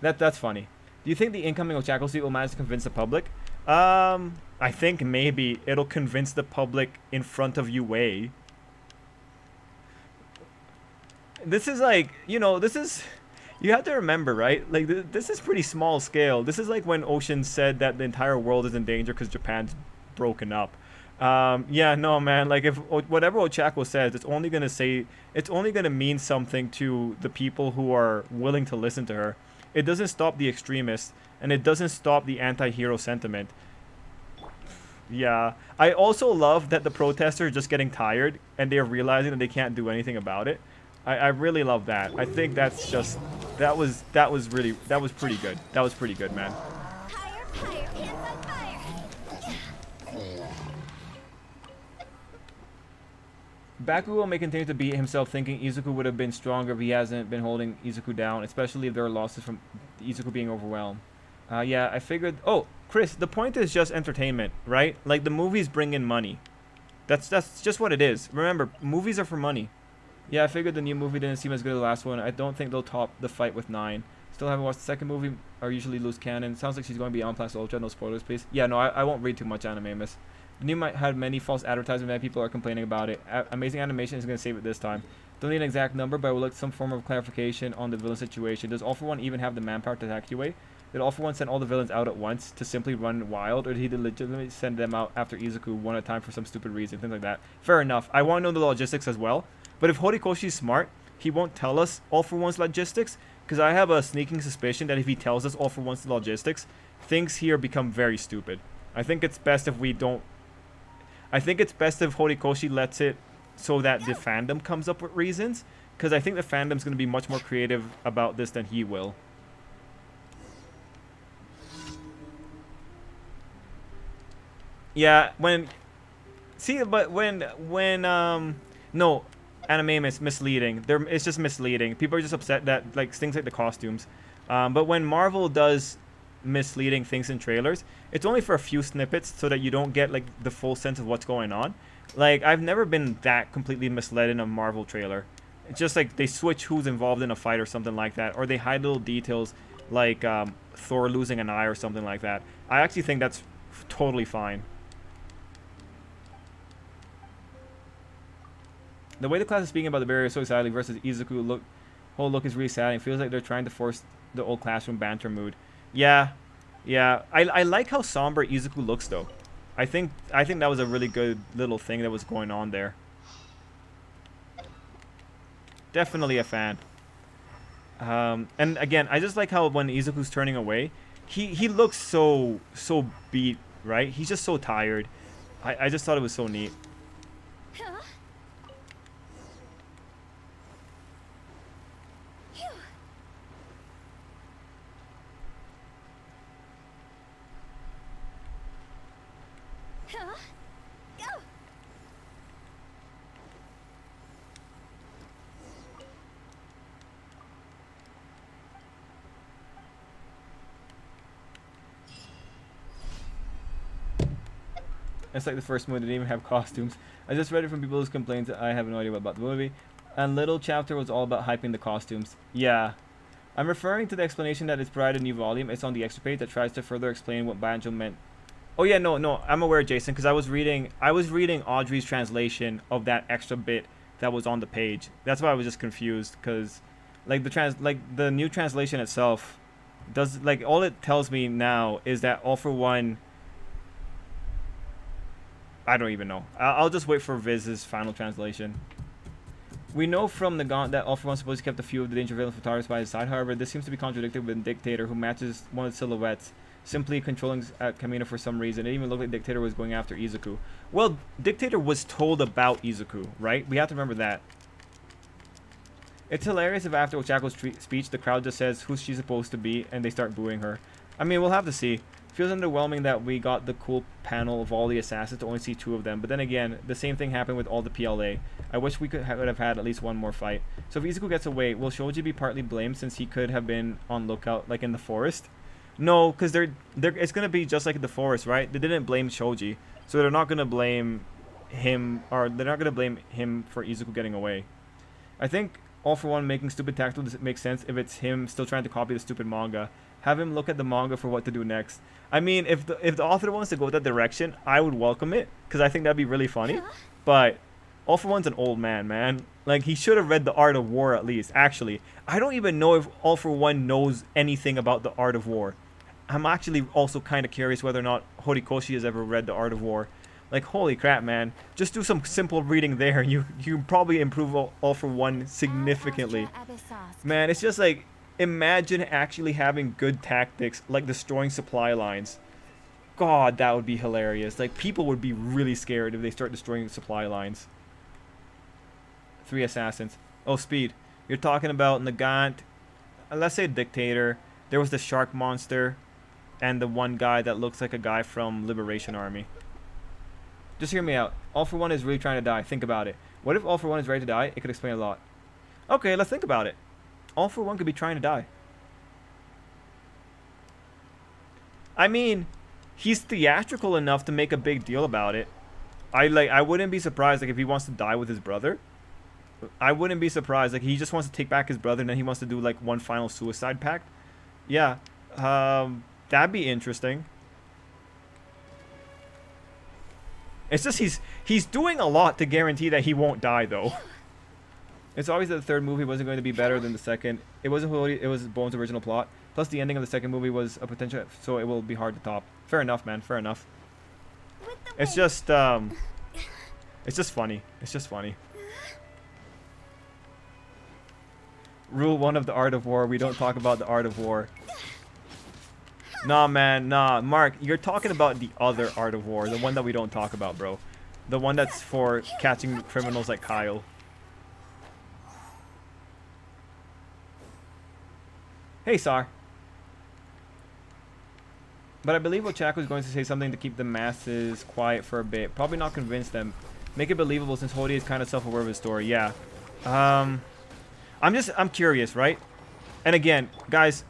Speaker 1: that's funny. Do you think the incoming Ochako suite will manage to convince the public? I think maybe it'll convince the public in front of Yue. This is like, this is, you have to remember, right? Like, this is pretty small scale. This is like when Ocean said that the entire world is in danger because Japan's broken up. Yeah, no, man. Like, if whatever Ochako says, it's only gonna mean something to the people who are willing to listen to her. It doesn't stop the extremists, and it doesn't stop the anti-hero sentiment. Yeah, I also love that the protesters are just getting tired and they're realizing that they can't do anything about it. I really love that. I think that's just that was pretty good. That was pretty good, man.
Speaker 2: Fire, fire, hands on fire.
Speaker 1: Bakugo may continue to beat himself, thinking Izuku would have been stronger if he hasn't been holding Izuku down, especially if there are losses from Izuku being overwhelmed. Yeah, I figured. Oh, Chris, the point is just entertainment, right? Like, the movies bring in money. That's just what it is. Remember, movies are for money. Yeah, I figured the new movie didn't seem as good as the last one. I don't think they'll top the fight with 9. Still haven't watched the second movie, or usually loose canon. Sounds like she's going beyond Plus Ultra. No spoilers, please. Yeah, no, I won't read too much anime, miss. The new might had many false advertisements. Many people are complaining about it. Amazing Animation is going to save it this time. Don't need an exact number, but I would like some form of clarification on the villain situation. Does All For One even have the manpower to attack Yue? Did All For One send all the villains out at once to simply run wild, or did he legitimately send them out after Izuku one at a time for some stupid reason? Things like that. Fair enough. I want to know the logistics as well. But if Horikoshi's smart, he won't tell us All For One's logistics, because I have a sneaking suspicion that if he tells us All For One's logistics, things here become very stupid. I think it's best if we don't... I think it's best if Horikoshi lets it so that the fandom comes up with reasons, because I think the fandom's going to be much more creative about this than he will. Yeah, no, anime is misleading. It's just misleading. People are just upset that, like, things like the costumes. But when Marvel does misleading things in trailers, it's only for a few snippets so that you don't get, like, the full sense of what's going on. Like, I've never been that completely misled in a Marvel trailer. It's just like they switch who's involved in a fight or something like that, or they hide little details like Thor losing an eye or something like that. I actually think that's totally fine. The way the class is speaking about the barrier so sadly versus Izuku whole look is really sad. It feels like they're trying to force the old classroom banter mood. Yeah. I like how somber Izuku looks though. I think that was a really good little thing that was going on there. Definitely a fan. And again, I just like how when Izuku's turning away, he looks so beat, right? He's just so tired. I just thought it was so neat. It's like the first movie didn't even have costumes. I just read it from people who's complained that I have no idea about the movie. And little chapter was all about hyping the costumes. Yeah. I'm referring to the explanation that is provided in a new volume. It's on the extra page that tries to further explain what Banjo meant. Oh yeah, no, I'm aware, Jason, because I was reading Audrey's translation of that extra bit that was on the page. That's why I was just confused, because like the new translation itself does, like, all it tells me now is that All For One, I don't even know. I'll just wait for Viz's final translation. We know from the Gaunt that All For One supposedly kept a few of the danger villains photographed by his side. However, this seems to be contradicted with Dictator, who matches one of the silhouettes, simply controlling Kamino for some reason. It even looked like Dictator was going after Izuku. Well, Dictator was told about Izuku, right? We have to remember that. It's hilarious if after Ochako's speech, the crowd just says who's she supposed to be, and they start booing her. I mean, we'll have to see. Feels underwhelming that we got the cool panel of all the assassins to only see 2 of them, but then again, the same thing happened with all the PLA. I wish we would have had at least one more fight. So if Izuku gets away, will Shoji be partly blamed since he could have been on lookout, like in the forest? No, because it's gonna be just like in the forest, right? They didn't blame Shoji, so they're not gonna blame him, or they're not gonna blame him for Izuku getting away. I think All for One making stupid tactical does it make sense if it's him still trying to copy the stupid manga. Have him look at the manga for what to do next. I mean, if the author wants to go that direction, I would welcome it because I think that'd be really funny. But All for One's an old man. Like, he should have read The Art of War at least. Actually, I don't even know if All for One knows anything about The Art of War. I'm actually also kind of curious whether or not Horikoshi has ever read The Art of War. Like, holy crap, man. Just do some simple reading there and you probably improve All for One significantly. Man, it's just like, imagine actually having good tactics like destroying supply lines. God, that would be hilarious. Like, people would be really scared if they start destroying supply lines. 3 assassins. Oh, speed. You're talking about Nagant. Let's say Dictator. There was the shark monster. And the one guy that looks like a guy from Liberation Army. Just hear me out. All for One is really trying to die. Think about it. What if All for One is ready to die? It could explain a lot. Okay, let's think about it. All for One could be trying to die. I mean, he's theatrical enough to make a big deal about it. I wouldn't be surprised like if he wants to die with his brother. I wouldn't be surprised like he just wants to take back his brother and then he wants to do like one final suicide pact. Yeah. That'd be interesting. It's just he's doing a lot to guarantee that he won't die though. It's obvious that the third movie wasn't going to be better than the second. It wasn't it was Bones' original plot. Plus the ending of the second movie was a potential, so it will be hard to top. Fair enough, man. Fair enough. It's just funny. It's just funny. Rule 1 of The Art of War: we don't talk about The Art of War. Nah, man, nah. Mark, you're talking about the other Art of War, the one that we don't talk about, bro. The one that's for catching criminals like Kyle. Hey, Sar. But I believe Ochako is going to say something to keep the masses quiet for a bit. Probably not convince them. Make it believable since Hody is kind of self-aware of his story. Yeah. I'm curious, right? And again, guys,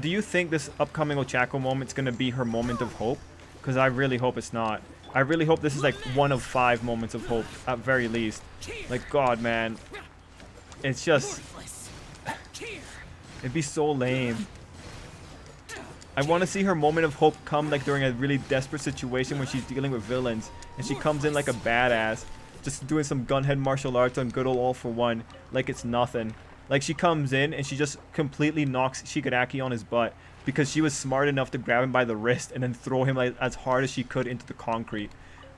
Speaker 1: do you think this upcoming Ochako moment's going to be her moment of hope? Because I really hope it's not. I really hope this is like one of 5 moments of hope, at very least. Like, God, man. It's just... It'd be so lame. I want to see her moment of hope come like during a really desperate situation when she's dealing with villains. And she comes in like a badass. Just doing some gunhead martial arts on good old All for One. Like it's nothing. Like she comes in and she just completely knocks Shigaraki on his butt. Because she was smart enough to grab him by the wrist and then throw him like as hard as she could into the concrete.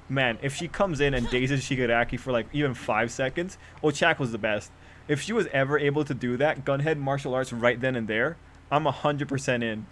Speaker 1: Man, if she comes in and dazes Shigaraki for like even 5 seconds, Ochako's the best. If she was ever able to do that, gunhead martial arts right then and there, I'm 100% in.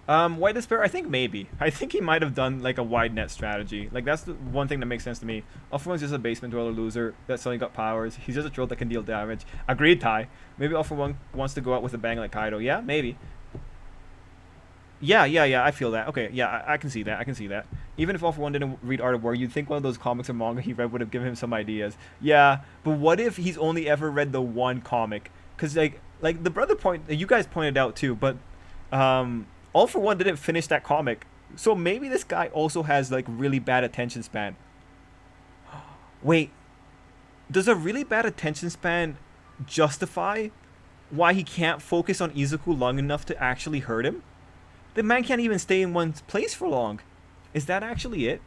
Speaker 1: White Despair, I think maybe. I think he might have done like a wide net strategy. Like that's the one thing that makes sense to me. All for One's just a basement dweller loser that suddenly got powers. He's just a troll that can deal damage. Agreed, Ty. Maybe All for One wants to go out with a bang like Kaido. Yeah, maybe. Yeah, I feel that. Okay, yeah, I can see that. I can see that. Even if All for One didn't read Art of War, you'd think one of those comics or manga he read would have given him some ideas. Yeah, but what if he's only ever read the one comic? Because like the brother point, you guys pointed out too, but All for One didn't finish that comic. So maybe this guy also has like really bad attention span. Wait, does a really bad attention span justify why he can't focus on Izuku long enough to actually hurt him? The man can't even stay in one place for long. Is that actually it?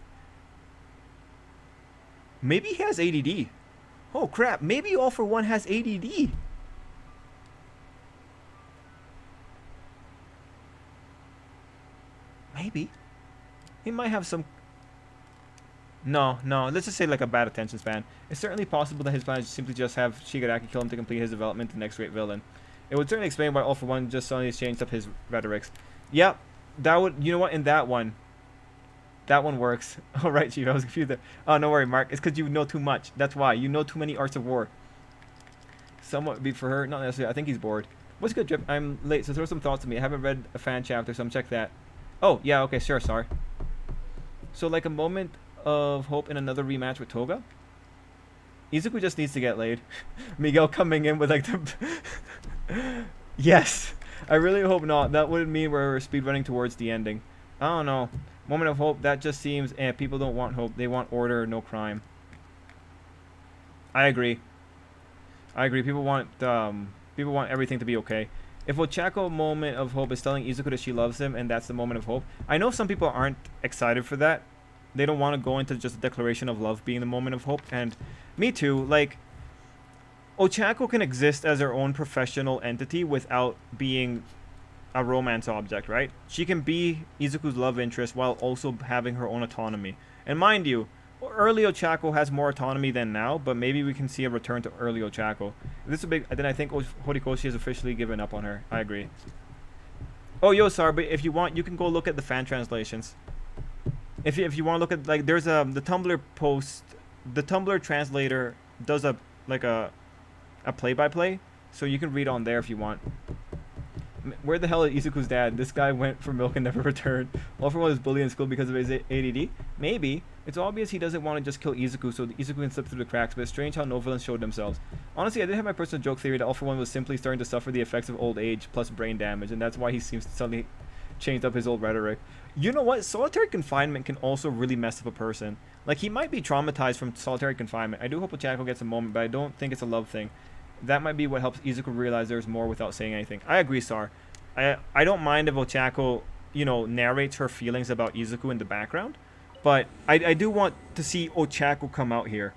Speaker 1: Maybe he has ADD. Oh crap, maybe All for One has ADD. Maybe. He might have some... No, let's just say like a bad attention span. It's certainly possible that his plan is simply just have Shigaraki kill him to complete his development to the next great villain. It would certainly explain why All for One just suddenly changed up his rhetorics. Yep, that would... You know what? In that one works. All right, Chief, I was confused there. Oh, no worry, Mark. It's because you know too much. That's why. You know too many arts of war. Somewhat be for her. Not necessarily. I think he's bored. What's good, Drip? I'm late, so throw some thoughts to me. I haven't read a fan chapter, so I'm check that. Oh, yeah, okay, sure, sorry. So, like a moment of hope in another rematch with Toga? Izuku just needs to get laid. Miguel coming in with, like, the... Yes! I really hope not. That would mean we're speedrunning towards the ending. I don't know. Moment of hope, that just seems, people don't want hope. They want order, no crime. I agree. I agree. People want everything to be okay. If Ochako moment of hope is telling Izuku that she loves him and that's the moment of hope, I know some people aren't excited for that. They don't want to go into just a declaration of love being the moment of hope, and me too. Like, Ochako can exist as her own professional entity without being a romance object, right? She can be Izuku's love interest while also having her own autonomy. And mind you, early Ochako has more autonomy than now, but maybe we can see a return to early Ochako. If this is a big, then I think Horikoshi has officially given up on her. I agree. Oh, yo, sorry, but if you want, you can go look at the fan translations. If you want to look at, like, there's the Tumblr post, the Tumblr translator does a play-by-play, so you can read on there if you want. Where the hell is Izuku's dad? This guy went for milk and never returned. All for one was bullied in school because of his ADD? Maybe. It's obvious he doesn't want to just kill Izuku so Izuku can slip through the cracks, but it's strange how no villains showed themselves. Honestly, I did have my personal joke theory that All for One was simply starting to suffer the effects of old age plus brain damage, and that's why he seems to suddenly changed up his old rhetoric. You know what? Solitary confinement can also really mess up a person. Like, he might be traumatized from solitary confinement. I do hope Ochako gets a moment, but I don't think it's a love thing. That might be what helps Izuku realize there's more without saying anything. I agree, Sar. I don't mind if Ochako, you know, narrates her feelings about Izuku in the background, but I do want to see Ochako come out here.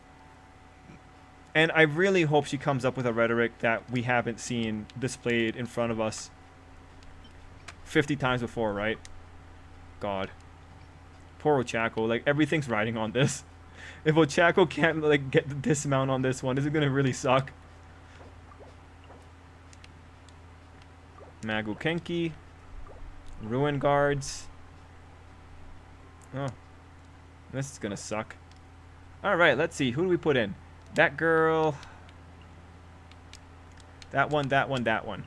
Speaker 1: And I really hope she comes up with a rhetoric that we haven't seen displayed in front of us 50 times before, right? God. Poor Ochako. Like, everything's riding on this. If Ochako can't, like, get the dismount on this one, this is gonna really suck. Magu Kenki. Ruin Guards. Oh. This is gonna suck. Alright, let's see. Who do we put in? That girl. That one, that one, that one.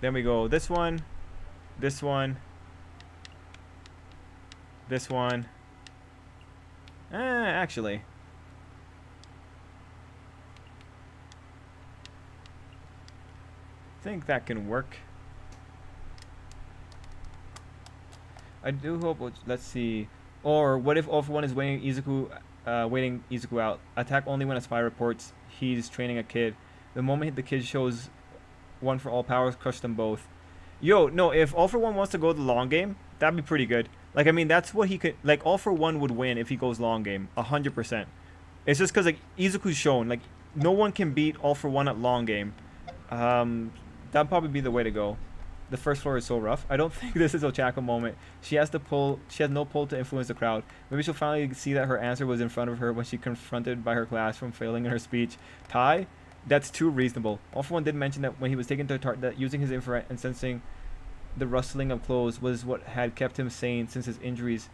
Speaker 1: Then we go this one. This one. This one. Actually. I think that can work. I do hope. Let's see. Or what if All for One is waiting Izuku out? Attack only when a spy reports he's training a kid. The moment the kid shows one for all powers, crush them both. Yo, no. If All for One wants to go the long game, that'd be pretty good. Like, I mean, that's what he could. Like, All for One would win if he goes long game, 100%. It's just because, like, Izuku's shown, like, no one can beat All for One at long game. That'd probably be the way to go. The first floor is so rough. I don't think this is Ochako moment. She has no pull to influence the crowd. Maybe she'll finally see that her answer was in front of her when she confronted by her class from failing in her speech. Tai? That's too reasonable. All for One did mention that when he was taken to that using his infrared and sensing the rustling of clothes was what had kept him sane since his injuries.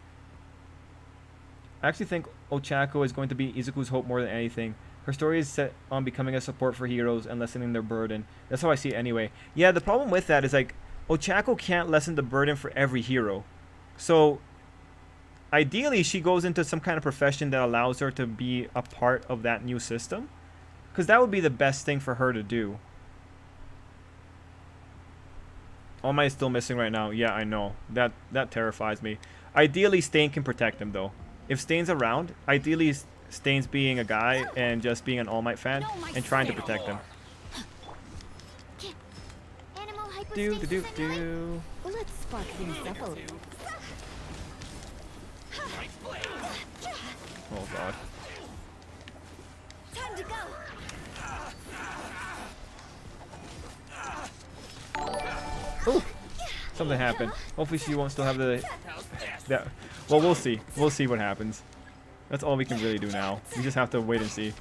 Speaker 1: I actually think Ochako is going to be Izuku's hope more than anything. Her story is set on becoming a support for heroes and lessening their burden. That's how I see it anyway. Yeah, the problem with that is, like, Ochako can't lessen the burden for every hero. So, ideally, she goes into some kind of profession that allows her to be a part of that new system. Because that would be the best thing for her to do. All Might is still missing right now. Yeah, I know. That terrifies me. Ideally, Stain can protect him, though. If Stain's around, ideally Stain's being a guy and just being an All Might fan and trying to protect him. Do.
Speaker 2: Let's spark things up a little.
Speaker 1: Oh god.
Speaker 2: Time to go.
Speaker 1: Ooh, something happened. Hopefully she won't still have the... Well, we'll see. We'll see what happens. That's all we can really do now. We just have to wait and see.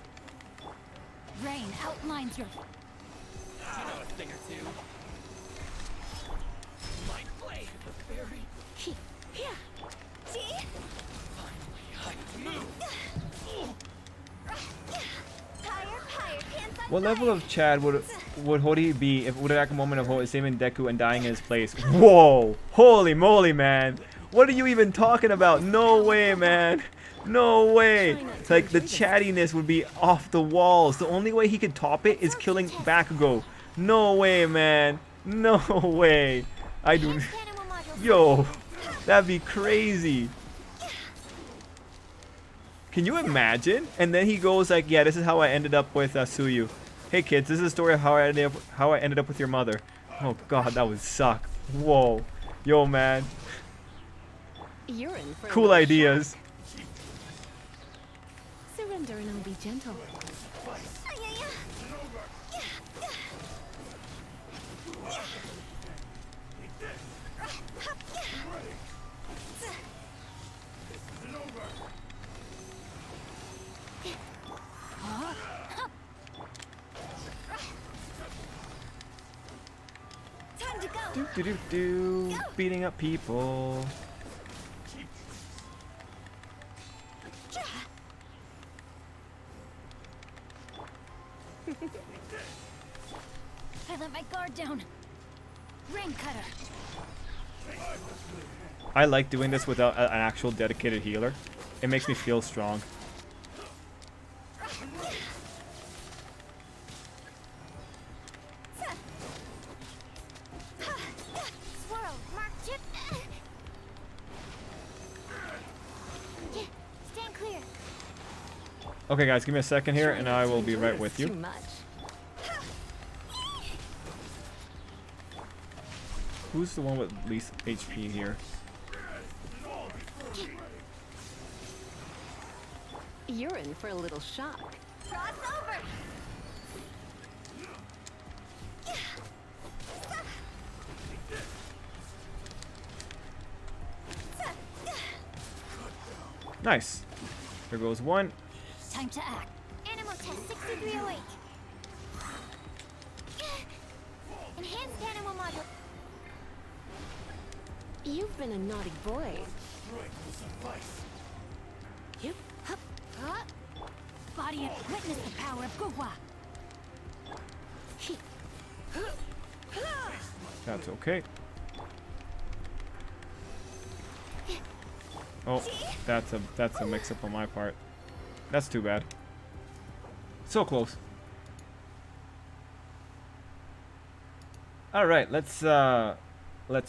Speaker 2: Rain outlines your...
Speaker 3: I know a thing or two. Might play the fairy.
Speaker 2: See?
Speaker 3: Finally, I can move.
Speaker 2: Higher, hands on
Speaker 1: What level
Speaker 2: fire.
Speaker 1: of Chad would Hori be if it would have a moment of hope saving Deku and dying in his place? Whoa! Holy moly, man! What are you even talking about? No way, man! No way! It's like the chattiness would be off the walls. The only way he could top it is killing Bakugo. No way, man! No way! I do.
Speaker 2: Animal module
Speaker 1: Yo, that'd be crazy. Can you imagine? And then he goes like, yeah, this is how I ended up with Suyu. Hey kids, this is the story of how I ended up with your mother. Oh god, that would suck. Whoa. Yo, man.
Speaker 4: You're in for a
Speaker 1: Cool
Speaker 4: little
Speaker 1: ideas.
Speaker 4: shock. Surrender and I'll be gentle.
Speaker 2: Time to go.
Speaker 1: Do do do do. Beating up people.
Speaker 2: I let my guard down. Rain cutter.
Speaker 1: I like doing this without an actual dedicated healer. It makes me feel strong.
Speaker 2: Swirl, mark chip. Stand clear.
Speaker 1: Okay, guys, give me a second here, and I will be right
Speaker 4: Too
Speaker 1: with you.
Speaker 4: much.
Speaker 1: Who's the one with least HP here?
Speaker 4: You're in for a little shock.
Speaker 2: Cross over.
Speaker 1: Nice. There goes one.
Speaker 2: Time to act. Animal test 6308. Enhanced animal model.
Speaker 4: You've been a naughty boy. Yep.
Speaker 2: Hup. Huh? Body and witness the power of Gugwa.
Speaker 1: That's okay. Oh, that's a mix-up on my part. That's too bad. So close. All right, let's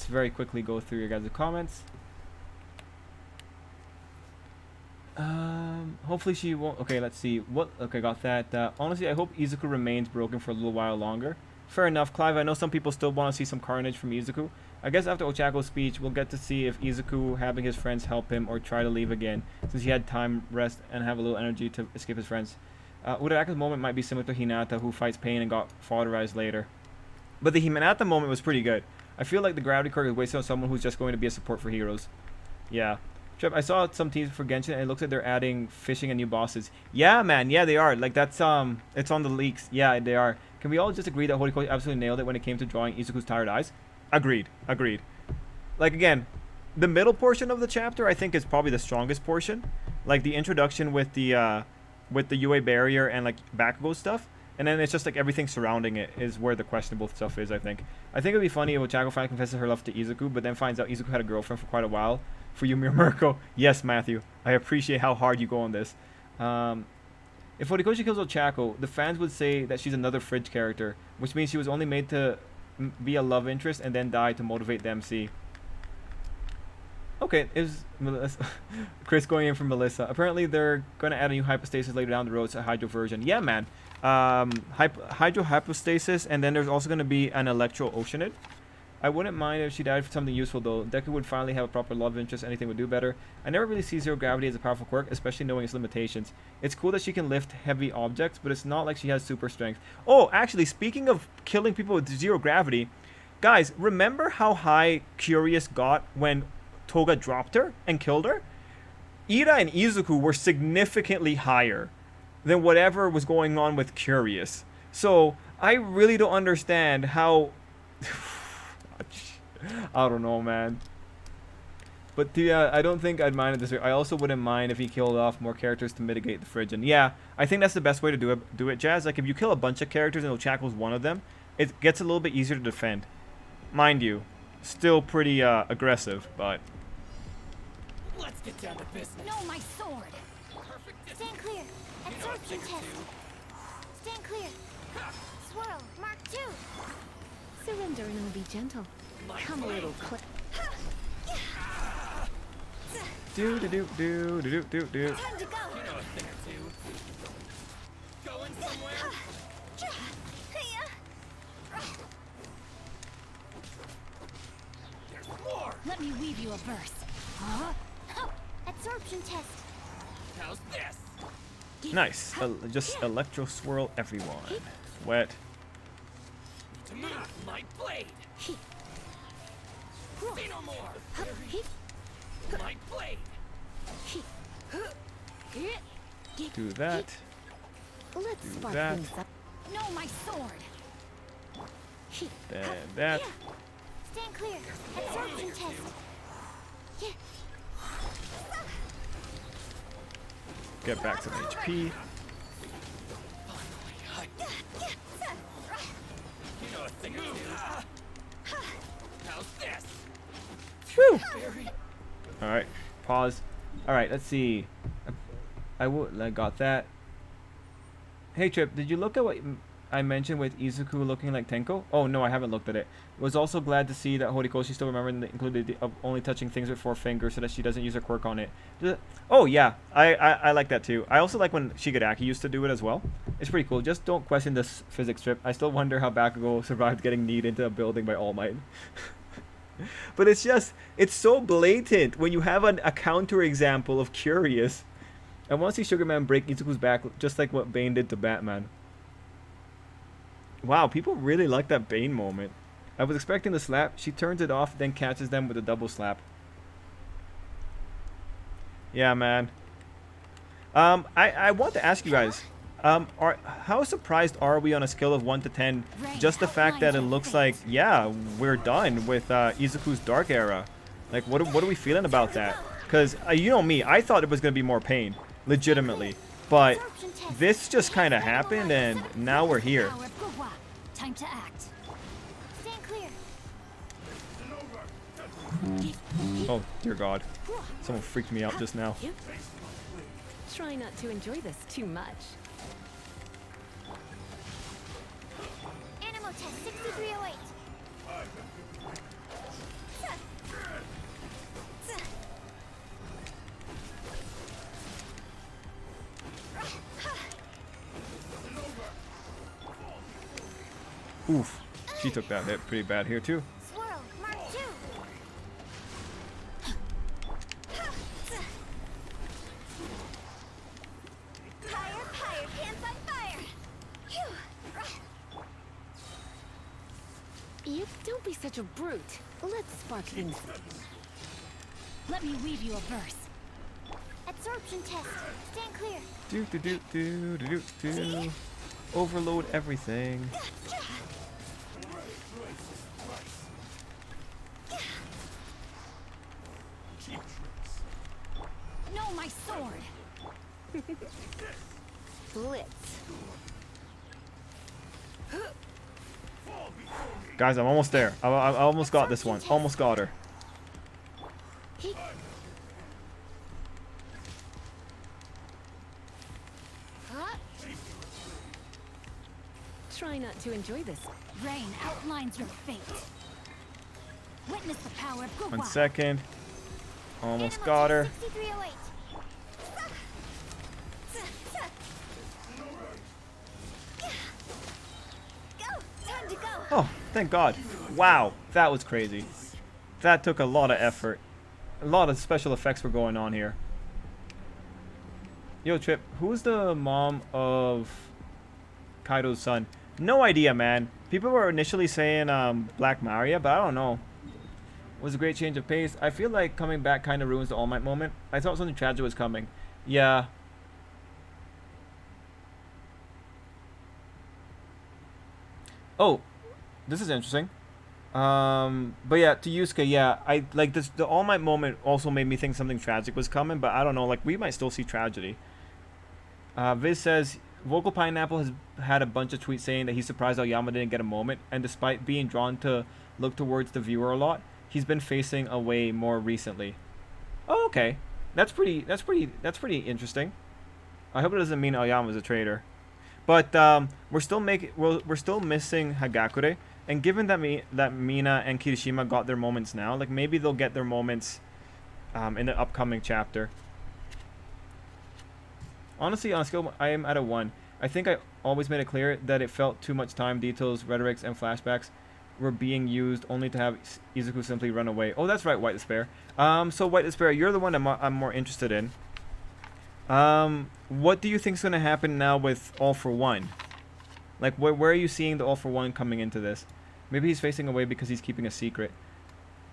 Speaker 1: very quickly go through your guys' comments. Hopefully she won't. Okay, let's see. What? Okay, got that. Honestly, I hope Izuku remains broken for a little while longer. Fair enough, Clive. I know some people still want to see some carnage from Izuku. I guess after Ochako's speech, we'll get to see if Izuku having his friends help him or try to leave again, since he had time, rest, and have a little energy to escape his friends. Uraraka's moment might be similar to Hinata, who fights pain and got fodderized later. But the Hinata moment was pretty good. I feel like the gravity quirk is wasted on someone who's just going to be a support for heroes. Yeah. Trip, I saw some teams for Genshin and it looks like they're adding fishing and new bosses. Yeah, man. Yeah, they are. Like, that's, it's on the leaks. Yeah, they are. Can we all just agree that Horikoshi absolutely nailed it when it came to drawing Izuku's tired eyes? Agreed. Agreed. Like, again, the middle portion of the chapter, I think, is probably the strongest portion. Like, the introduction with the UA barrier and, like, Bakugo stuff. And then it's just, like, everything surrounding it is where the questionable stuff is, I think. I think it would be funny if Ochako finally confesses her love to Izuku, but then finds out Izuku had a girlfriend for quite a while. For you, Mirko. Yes, Matthew. I appreciate how hard you go on this. If Horikoshi kills Ochako, the fans would say that she's another Fridge character, which means she was only made to be a love interest and then die to motivate the MC. Okay, is Melissa Chris going in for Melissa. Apparently they're going to add a new hypostasis later down the road, so a Hydro version. Yeah, man. Hydro hypostasis, and then there's also going to be an Electro Oceanid. I wouldn't mind if she died for something useful though. Deku would finally have a proper love interest, anything would do better. I never really see Zero Gravity as a powerful quirk, especially knowing its limitations. It's cool that she can lift heavy objects, but it's not like she has super strength. Oh, actually, speaking of killing people with Zero Gravity, guys, remember how high Curious got when Toga dropped her and killed her? Ira and Izuku were significantly higher than whatever was going on with Curious. So, I really don't understand how... I don't know, man. But yeah, I don't think I'd mind it this way. I also wouldn't mind if he killed off more characters to mitigate the fridge. And yeah, I think that's the best way to do it, Jazz. Like, if you kill a bunch of characters and Ochako's one of them, it gets a little bit easier to defend. Mind you, still pretty aggressive, but...
Speaker 3: Let's get down to business.
Speaker 2: No, my sword.
Speaker 3: Perfect.
Speaker 2: Stand clear. Absorption test. Stand clear. Swirl, mark 2.
Speaker 4: Surrender and I'll be gentle. Come a little closer.
Speaker 1: Do do do do do do do.
Speaker 2: Time to go.
Speaker 3: You know a thing or two. Going somewhere? There's more!
Speaker 2: Let me weave you a verse. Huh? Absorption test.
Speaker 3: How's this?
Speaker 1: Nice. Just electro swirl everyone. Wet.
Speaker 3: To move my blade! Say no more! My blade!
Speaker 1: Do that.
Speaker 4: Let's
Speaker 1: Do
Speaker 4: spark
Speaker 1: that.
Speaker 4: things up.
Speaker 2: No, my sword.
Speaker 1: Then that.
Speaker 2: Stand clear. Absorption test.
Speaker 1: Get back some HP.
Speaker 3: You know a thing or two. How's this?
Speaker 1: Whew.
Speaker 3: Very
Speaker 1: All right. Pause. All right. Let's see. I got that. Hey Trip, did you look at what I mentioned with Izuku looking like Tenko? Oh no, I haven't looked at it. Was also glad to see that Horikoshi still remembered the included of only touching things with 4 fingers so that she doesn't use her quirk on it. Oh yeah, I like that too. I also like when Shigaraki used to do it as well. It's pretty cool. Just don't question this physics trip. I still wonder how Bakugo survived getting kneed into a building by All Might. But it's so blatant when you have a counter example of Curious. I want to see Sugar Man break Izuku's back just like what Bane did to Batman. Wow, people really like that Bane moment. I was expecting the slap. She turns it off, then catches them with a double slap. Yeah, man. I want to ask you guys, how surprised are we on a scale of 1 to 10? Just the fact that it looks like, yeah, we're done with Izuku's Dark Era. Like, what are we feeling about that? Because, you know me, I thought it was going to be more pain, legitimately. But this just kind of happened, and now we're here.
Speaker 2: Power of Gugwa. Time to act. Stand clear.
Speaker 1: Oh, dear God. Someone freaked me out just now.
Speaker 4: Try not to enjoy this too much.
Speaker 2: Animal test 6308.
Speaker 1: Oof. She took that hit pretty bad here, too.
Speaker 2: Swirl, Mark 2. Fire, pants on fire.
Speaker 4: You don't be such a brute. Let's spark things.
Speaker 2: Let me weave you a verse. Absorption test. Stand clear.
Speaker 1: Do do do do do do do. Overload everything.
Speaker 2: No, my sword.
Speaker 4: Blitz.
Speaker 1: Guys, I'm almost there. I almost got this one. Almost got her.
Speaker 4: Try not to enjoy this.
Speaker 2: Rain outlines your fate. Witness the power of Gugwa.
Speaker 1: 1 second. Almost
Speaker 2: Animal
Speaker 1: got her.
Speaker 2: test 6308. Go! Time to go!
Speaker 1: Oh, thank God. Wow, that was crazy. That took a lot of effort. A lot of special effects were going on here. Yo, Trip, who's the mom of Kaido's son? No idea, man. People were initially saying Black Maria, but I don't know. It was a great change of pace. I feel like coming back kind of ruins the All Might moment. I thought something tragic was coming. Yeah. Oh, this is interesting. But yeah, to Yusuke, yeah, I like this. The All Might moment also made me think something tragic was coming, but I don't know. Like, we might still see tragedy. Viz says Vocal Pineapple has had a bunch of tweets saying that he's surprised Aoyama didn't get a moment, and despite being drawn to look towards the viewer a lot, he's been facing away more recently. Oh, okay, that's pretty interesting. I hope it doesn't mean Aoyama's a traitor, but we're still missing Hagakure, and given that Mina and Kirishima got their moments now, like maybe they'll get their moments in the upcoming chapter. Honestly, on a scale, I am at a 1. I think I always made it clear that it felt too much time, details, rhetorics, and flashbacks were being used only to have Izuku simply run away. Oh, that's right, White Despair. So White Despair, you're the one I'm more interested in. What do you think is going to happen now with All for One? Like, where are you seeing the All for One coming into this? Maybe he's facing away because he's keeping a secret.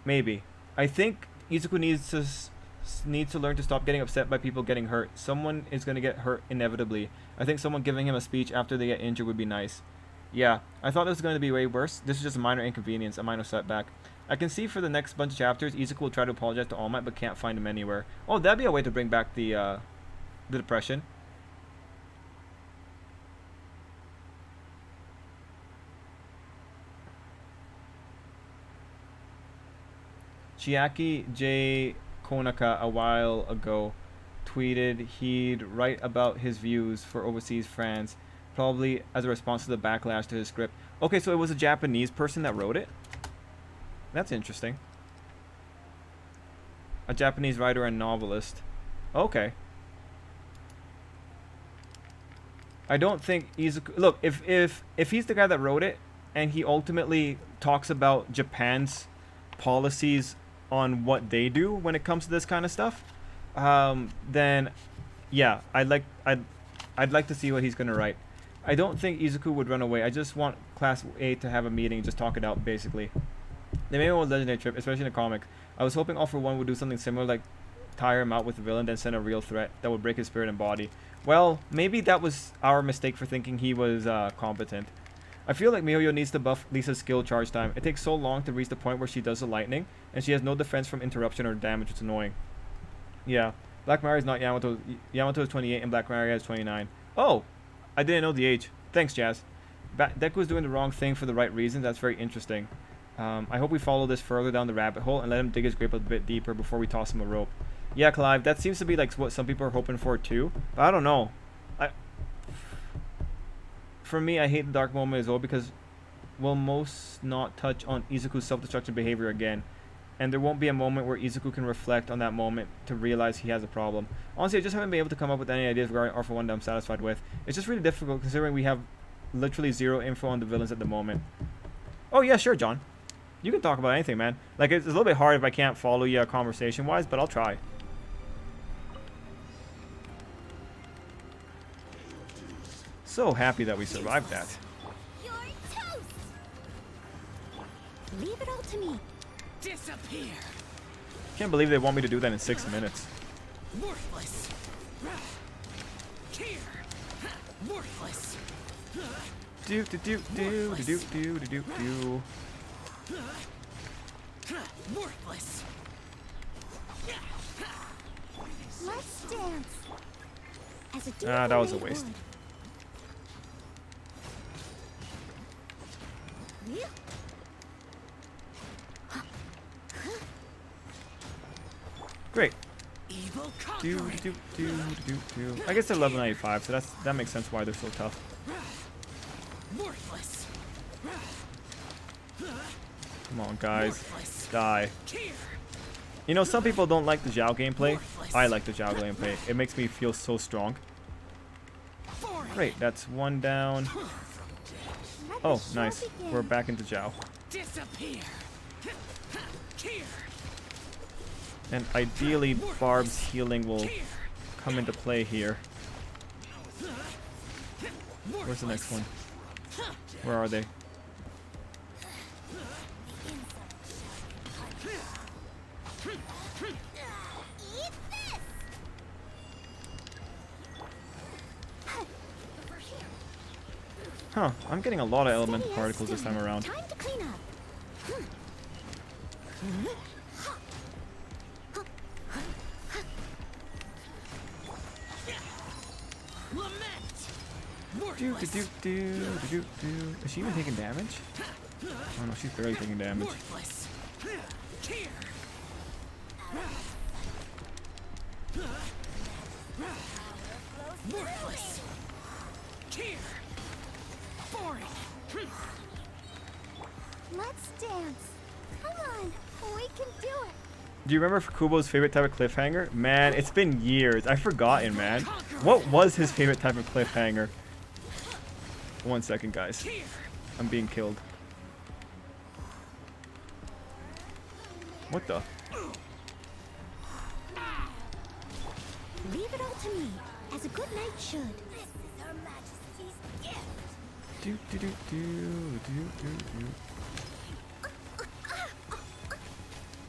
Speaker 1: Maybe. I think Izuku needs to learn to stop getting upset by people getting hurt. Someone is going to get hurt inevitably. I think someone giving him a speech after they get injured would be nice. Yeah, I thought this was going to be way worse. This is just a minor inconvenience, a minor setback. I can see for the next bunch of chapters, Izuku will try to apologize to All Might, but can't find him anywhere. Oh, that'd be a way to bring back the depression. Chiaki J. Konaka a while ago tweeted he'd write about his views for overseas France, probably as a response to the backlash to his script. Okay, so it was a Japanese person that wrote it? That's interesting. A Japanese writer and novelist. Okay. I don't think Izuku... Look, if he's the guy that wrote it, and he ultimately talks about Japan's policies on what they do when it comes to this kind of stuff, then yeah, I'd like to see what he's gonna write. I don't think Izuku would run away. I just want Class A to have a meeting and just talk it out, basically. They made him a legendary trip, especially in the comic. I was hoping All for One would do something similar, like tire him out with the villain, then send a real threat that would break his spirit and body. Well, maybe that was our mistake for thinking he was competent. I feel like Mihoyo needs to buff Lisa's skill charge time. It takes so long to reach the point where she does the lightning, and she has no defense from interruption or damage. It's annoying. Yeah, Black Maria is not Yamato. Yamato is 28 and Black Maria is 29. Oh, I didn't know the age. Thanks, Jazz. Deku is doing the wrong thing for the right reasons. That's very interesting. I hope we follow this further down the rabbit hole and let him dig his grave a bit deeper before we toss him a rope. Yeah, Clive, that seems to be like what some people are hoping for too. But I don't know. For me, I hate the dark moment as well because we'll most not touch on Izuku's self-destructive behavior again. And there won't be a moment where Izuku can reflect on that moment to realize he has a problem. Honestly, I just haven't been able to come up with any ideas regarding All for One that I'm satisfied with. It's just really difficult considering we have literally zero info on the villains at the moment. Oh yeah, sure, John. You can talk about anything, man. Like, it's a little bit hard if I can't follow you conversation-wise, but I'll try. So happy that we survived that.
Speaker 2: You're toast. Leave it all to me.
Speaker 3: Disappear.
Speaker 1: Can't believe they want me to do that in 6 minutes.
Speaker 3: Worthless. Here. Worthless.
Speaker 1: Do do do do do do do do do.
Speaker 3: Worthless.
Speaker 2: Let's dance. As a
Speaker 1: That was a
Speaker 2: dutiful
Speaker 1: waste.
Speaker 2: maid would. Yeah.
Speaker 1: Great.
Speaker 3: Evil
Speaker 1: Do
Speaker 3: conquering.
Speaker 1: do do do do. I guess they're level 95, so that makes sense why they're so tough.
Speaker 3: Worthless.
Speaker 1: Come on, guys,
Speaker 3: Worthless.
Speaker 1: die.
Speaker 3: Here.
Speaker 1: You know, some people don't like the Zhao gameplay. I like the Zhao gameplay. It makes me feel so strong.
Speaker 3: Foreign.
Speaker 1: Great, that's one down.
Speaker 2: Let
Speaker 1: Oh,
Speaker 2: the show
Speaker 1: nice.
Speaker 2: begin.
Speaker 1: We're back into Zhao.
Speaker 3: Disappear. Here.
Speaker 1: And ideally, Barb's healing will
Speaker 3: Here.
Speaker 1: come into play here. Where's the next one? Where are they?
Speaker 2: Eat this.
Speaker 1: Huh, I'm getting a lot of elemental
Speaker 2: Steady as
Speaker 1: particles this time
Speaker 2: stone.
Speaker 1: around.
Speaker 2: Time to clean up.
Speaker 3: Lament.
Speaker 1: Do do
Speaker 3: Worthless.
Speaker 1: do do do do do. Is she even taking damage? Oh no, she's barely taking damage.
Speaker 3: Worthless. Here. Worthless. Here. Foreign.
Speaker 2: Let's dance. Come on, we can do it.
Speaker 1: Do you remember Kubo's favorite type of cliffhanger? Man, it's been years. I've forgotten, man. What was his favorite type of cliffhanger? 1 second, guys. I'm being killed. What the?
Speaker 2: Leave it all to me, as a good knight should. This is Her Majesty's gift.
Speaker 1: Do do do do do do do.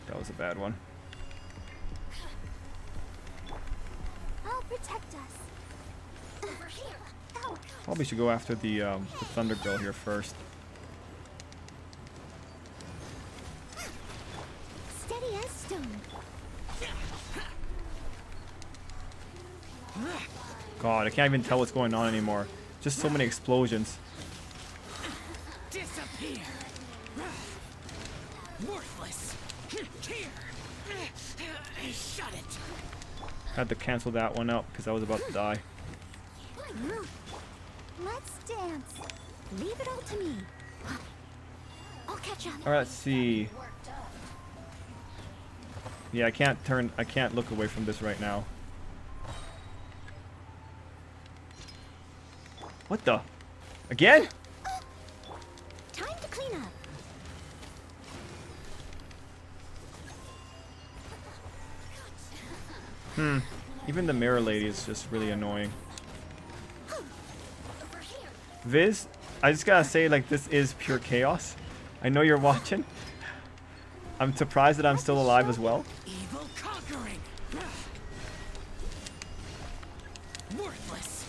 Speaker 1: That was a bad one.
Speaker 2: I'll protect us. Over here. Ow.
Speaker 1: Probably should go after the Thunder Girl here first.
Speaker 2: Steady as stone.
Speaker 1: God, I can't even tell what's going on anymore. Just so many explosions.
Speaker 3: Disappear. Worthless. Here. Shut it.
Speaker 1: Had to cancel that one out because I was about to die.
Speaker 2: Let's dance. Leave it all to me. I'll catch up.
Speaker 1: Alright, let's see. Yeah, I can't look away from this right now. What the? Again?
Speaker 2: Time to clean up.
Speaker 1: Even the mirror lady is just really annoying. Viz, I just gotta say, like, this is pure chaos. I know you're watching. I'm surprised that I'm still alive as well.
Speaker 3: Evil conquering. Worthless.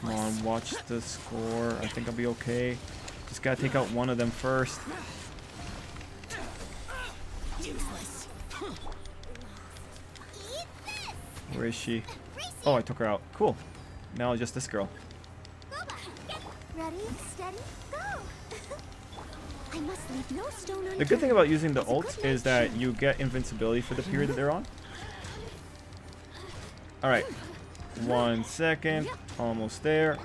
Speaker 1: Come on, watch the score. I think I'll be okay. Just gotta take out one of them first.
Speaker 3: Useless.
Speaker 1: Where is she? Oh, I took her out. Cool. Now it's just this girl.
Speaker 2: Ready, steady, go. I must leave no stone unturned.
Speaker 1: The good thing about using the ults is that you get invincibility for the period that they're on. Alright. 1 second. Almost there.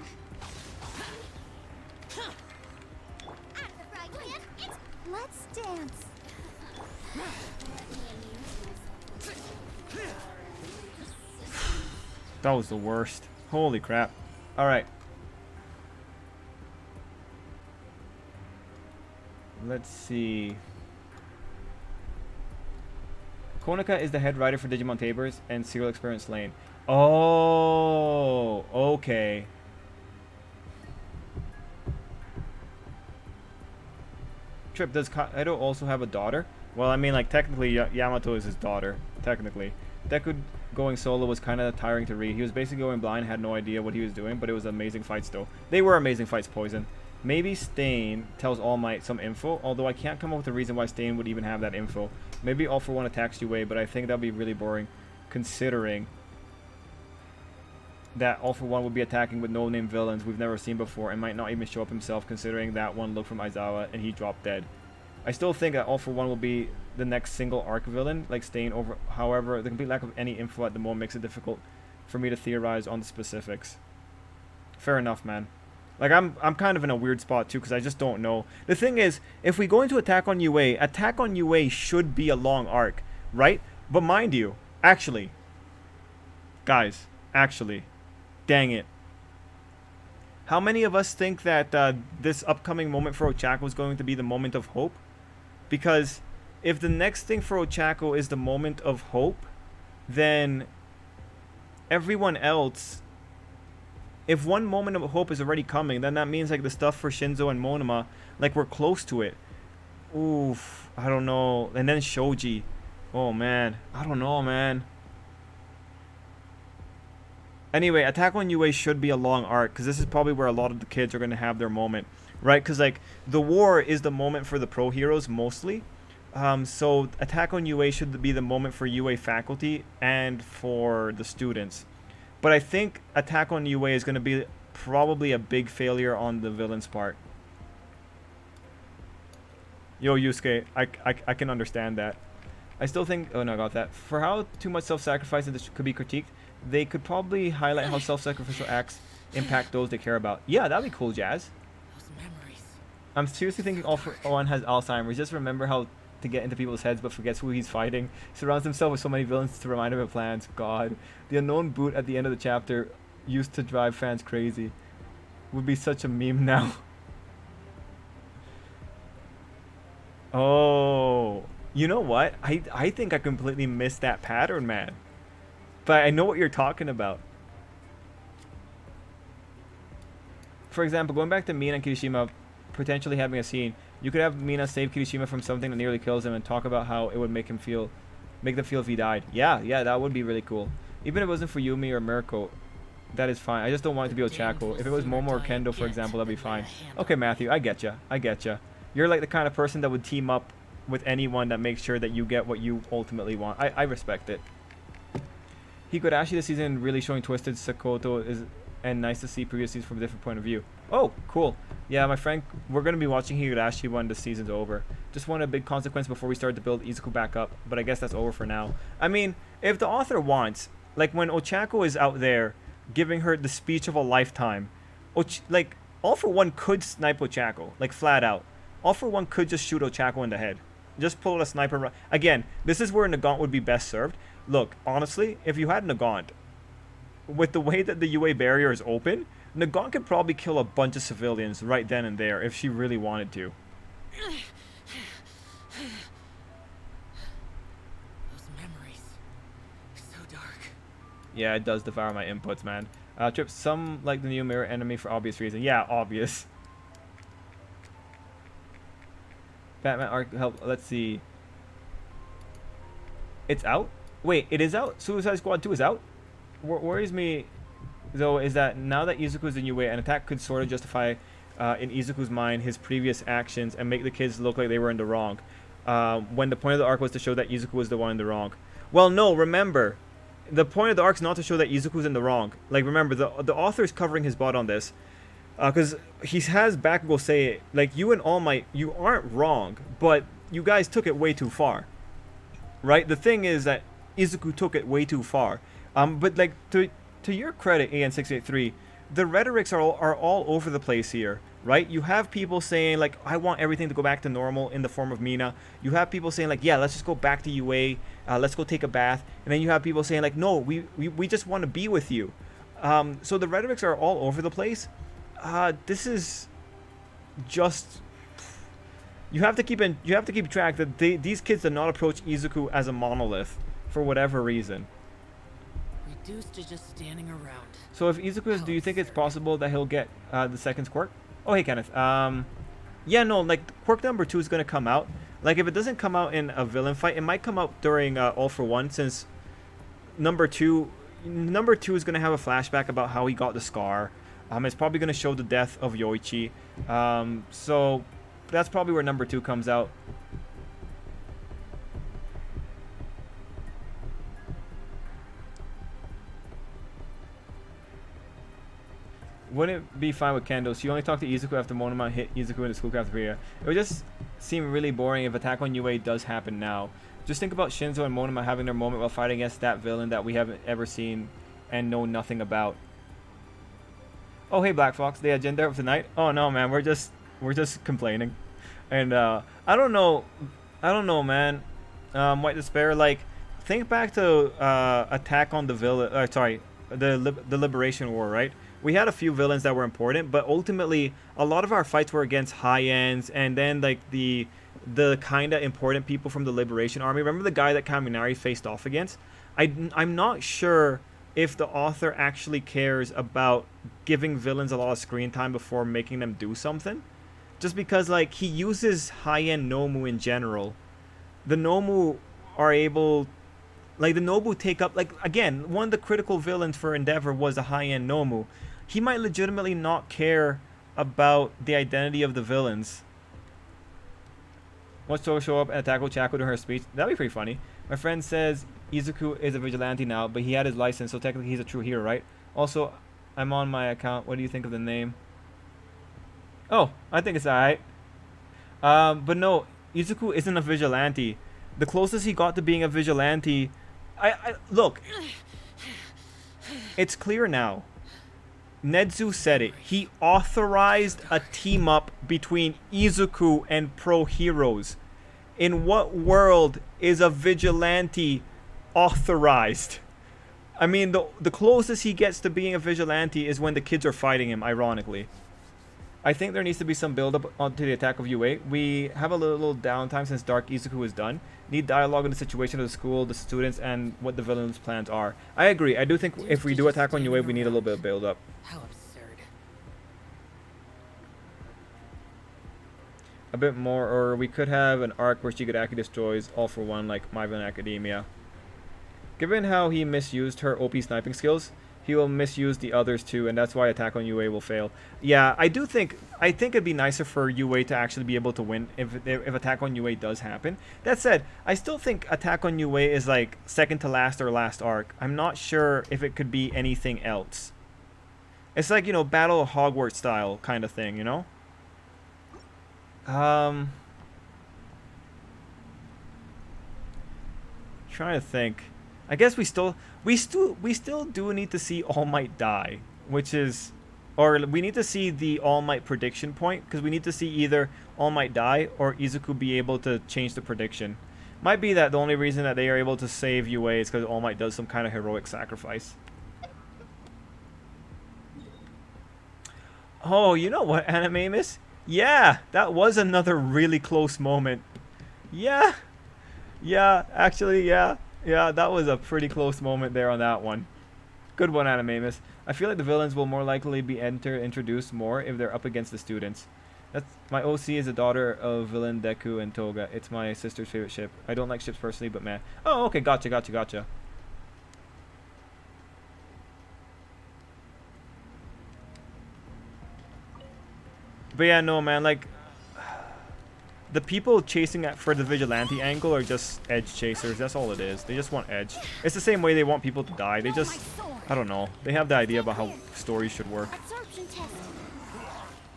Speaker 2: Let's dance.
Speaker 1: That was the worst. Holy crap. Alright. Let's see. Konica is the head writer for Digimon Tabers and Serial Experience Lane. Oh, okay. Trip, does Kaido also have a daughter? Well, I mean, like, technically, Yamato is his daughter. Technically. Deku going solo was kind of tiring to read. He was basically going blind, had no idea what he was doing, but it was amazing fights, though. They were amazing fights, Poison. Maybe Stain tells All Might some info, although I can't come up with a reason why Stain would even have that info. Maybe All For One attacks UA, but I think that would be really boring, considering that All For One would be attacking with no-name villains we've never seen before and might not even show up himself, considering that one look from Aizawa and he dropped dead. I still think that All For One will be the next single arc villain, like Stain. However, the complete lack of any info at the moment makes it difficult for me to theorize on the specifics. Fair enough, man. Like, I'm kind of in a weird spot, too, because I just don't know. The thing is, if we go into Attack on UA should be a long arc, right? But mind you, actually, guys, dang it. How many of us think that this upcoming moment for Ochako is going to be the moment of hope? Because if the next thing for Ochako is the moment of hope, then everyone else... If one moment of hope is already coming, then that means, like, the stuff for Shinzo and Monoma, like, we're close to it. Oof, I don't know. And then Shoji. Oh, man. I don't know, man. Anyway, Attack on UA should be a long arc, because this is probably where a lot of the kids are going to have their moment, right? Because, like, the war is the moment for the pro heroes, mostly. So Attack on UA should be the moment for UA faculty and for the students. But I think Attack on UA is going to be probably a big failure on the villain's part. Yo, Yusuke, I can understand that. I still think... Oh, no, I got that. For how too much self-sacrifice could be critiqued, they could probably highlight how self-sacrificial acts impact those they care about. Yeah, that'd be cool, Jazz.
Speaker 3: Those memories.
Speaker 1: I'm seriously thinking All for One has Alzheimer's. Just remember how to get into people's heads, but forgets who he's fighting. Surrounds himself with so many villains to remind him of plans. God, the unknown boot at the end of the chapter used to drive fans crazy. Would be such a meme now. Oh, you know what? I think I completely missed that pattern, man. But I know what you're talking about. For example, going back to Mina and Kirishima potentially having a scene, you could have Mina save Kirishima from something that nearly kills him and talk about how it would make them feel if he died. Yeah, that would be really cool. Even if it wasn't for Yumi or Mirko, that is fine. I just don't want it to be Ochako. If it was Momo or Kendo, for example, that'd be fine. Okay, Matthew, I get ya. You're like the kind of person that would team up with anyone that makes sure that you get what you ultimately want. I respect it. Higurashi this season really showing Twisted Sakoto is, and nice to see previous seasons from a different point of view. Oh, cool. Yeah, my friend, we're going to be watching Higurashi when the season's over. Just want a big consequence before we start to build Izuku back up, but I guess that's over for now. I mean, if the author wants, like when Ochako is out there giving her the speech of a lifetime, like, All for One could snipe Ochako, like flat out. All for One could just shoot Ochako in the head. Just pull out a sniper. Again, this is where Nagant would be best served. Look, honestly, if you had Nagant, with the way that the UA barrier is open, Nagant could probably kill a bunch of civilians right then and there if she really wanted to.
Speaker 3: Those memories. So dark.
Speaker 1: Yeah, it does devour my inputs, man. Trip, some like the new mirror enemy for obvious reason. Yeah, obvious. Batman arc help. Let's see. It's out? Wait, it is out? Suicide Squad 2 is out? What worries me, though, is that now that Izuku is in UA, an attack could sort of justify, in Izuku's mind, his previous actions and make the kids look like they were in the wrong. When the point of the arc was to show that Izuku was the one in the wrong. Well, no, remember, the point of the arc is not to show that Izuku's in the wrong. Like, remember, the author is covering his butt on this. Because he has Bakugo say, like, you and All Might, you aren't wrong, but you guys took it way too far. Right? The thing is that Izuku took it way too far. But, like, to your credit, AN683, the rhetorics are all over the place here, right? You have people saying, like, I want everything to go back to normal in the form of Mina. You have people saying, like, yeah, let's just go back to UA. Let's go take a bath. And then you have people saying, like, no, we just want to be with you. So the rhetorics are all over the place. This is just... You have to keep track that these kids did not approach Izuku as a monolith for whatever reason.
Speaker 3: Reduced to just standing around.
Speaker 1: So if Izuku is, do you think it's possible that he'll get the second quirk? Oh, hey, Kenneth. Yeah, no, like, quirk number 2 is going to come out. Like, if it doesn't come out in a villain fight, it might come out during All for One, since number 2 is going to have a flashback about how he got the scar. It's probably going to show the death of Yoichi. So that's probably where number 2 comes out. Wouldn't it be fine with Kendo? So you only talk to Izuku after Monoma hit Izuku in the school cafeteria. It would just seem really boring if Attack on UA does happen now. Just think about Shinzo and Monoma having their moment while fighting against that villain that we haven't ever seen and know nothing about. Oh, hey, Black Fox, the agenda of tonight. Oh no, man, we're just complaining, and I don't know, man. White Despair, like, think back to Attack on the Villain. Sorry, the Liberation War, right? We had a few villains that were important, but ultimately a lot of our fights were against high ends, and then like the kind of important people from the Liberation Army. Remember the guy that Kaminari faced off against? I'm not sure if the author actually cares about giving villains a lot of screen time before making them do something. Just because, like, he uses high-end Nomu in general. The Nomu are able... Like, the Nobu take up... Like, again, one of the critical villains for Endeavor was a high-end Nomu. He might legitimately not care about the identity of the villains. Watch Toho show up and attack Ochako during her speech. That'd be pretty funny. My friend says Izuku is a vigilante now, but he had his license, so technically he's a true hero, right? Also, I'm on my account. What do you think of the name? Oh, I think it's alright. But no, Izuku isn't a vigilante. The closest he got to being a vigilante... Look. It's clear now. Nedzu said it. He authorized a team up between Izuku and pro heroes. In what world is a vigilante authorized? I mean, the closest he gets to being a vigilante is when the kids are fighting him, ironically. I think there needs to be some build-up onto the attack of UA. We have a little downtime since Dark Izuku is done. Need dialogue on the situation of the school, the students, and what the villain's plans are. I agree. I do think if we do attack on UA, we need a little bit of build-up.
Speaker 3: How absurd.
Speaker 1: A bit more, or we could have an arc where Shigaraki destroys All for One like My Villain Academia. Given how he misused her OP sniping skills, he will misuse the others too, and that's why attack on UA will fail. Yeah, I think it'd be nicer for UA to actually be able to win if attack on UA does happen. That said, I still think attack on UA is like second to last or last arc. I'm not sure if it could be anything else. It's like, you know, Battle of Hogwarts style kind of thing, you know? Trying to think. I guess we still do need to see All Might die, which is, or we need to see the All Might prediction point, because we need to see either All Might die or Izuku be able to change the prediction. Might be that the only reason that they are able to save UA is because All Might does some kind of heroic sacrifice. Oh, you know what, Animamus? Yeah, that was another really close moment. Yeah, actually, yeah, that was a pretty close moment there on that one. Good one, Animamus. I feel like the villains will more likely be introduced more if they're up against the students. That's my OC is the daughter of villain Deku and Toga. It's my sister's favorite ship. I don't like ships personally, but man. Oh, okay, gotcha. But yeah, no, man, like, the people chasing for the vigilante angle are just edge chasers. That's all it is. They just want edge. It's the same way they want people to die. They just, I don't know. They have the idea about how stories should work.
Speaker 2: Absorption test.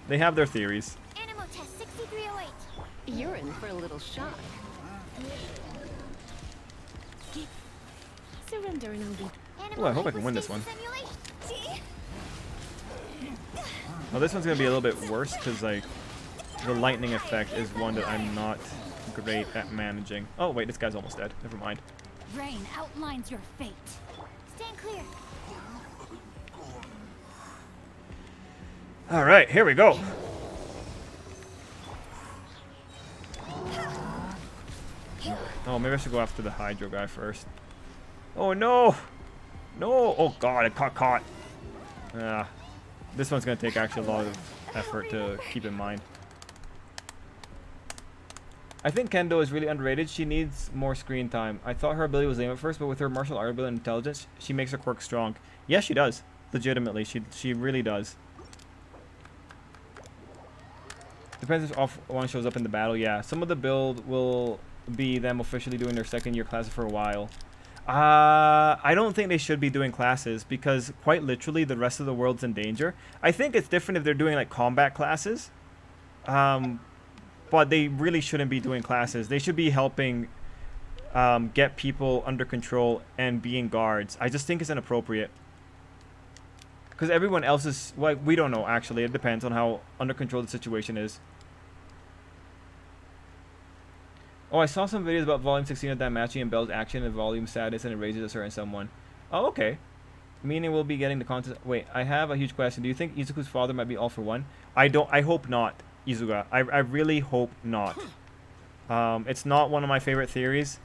Speaker 1: They have their theories.
Speaker 2: Animal test 6308.
Speaker 4: You're in for a little shock. Surrender and I'll be.
Speaker 1: Oh, I hope I can win this one. Well, this one's gonna be a little bit worse because like the lightning effect is one that I'm not great at managing. Oh wait, this guy's almost dead. Never mind.
Speaker 2: Rain outlines your fate. Stand clear.
Speaker 1: All right, here we go. Oh, maybe I should go after the Hydro guy first. Oh no! No! Oh god, I got caught. This one's gonna take actually a lot of effort to keep in mind. I think Kendo is really underrated. She needs more screen time. I thought her ability was lame at first, but with her martial art ability and intelligence, she makes her quirk strong. Yes, she does. Legitimately, she really does. Depends if off one shows up in the battle. Yeah, some of the build will be them officially doing their second year classes for a while. I don't think they should be doing classes because quite literally the rest of the world's in danger. I think it's different if they're doing like combat classes. But they really shouldn't be doing classes. They should be helping get people under control and being guards. I just think it's inappropriate. Because everyone else is, well, we don't know actually. It depends on how under control the situation is. Oh, I saw some videos about Volume 16 of Danmachi and Bell's action and volume status and it raises a certain someone. Oh, okay. Meaning we'll be getting the content. Wait, I have a huge question. Do you think Izuku's father might be All for One? I hope not, Izuga. I really hope not. It's not one of my favorite theories.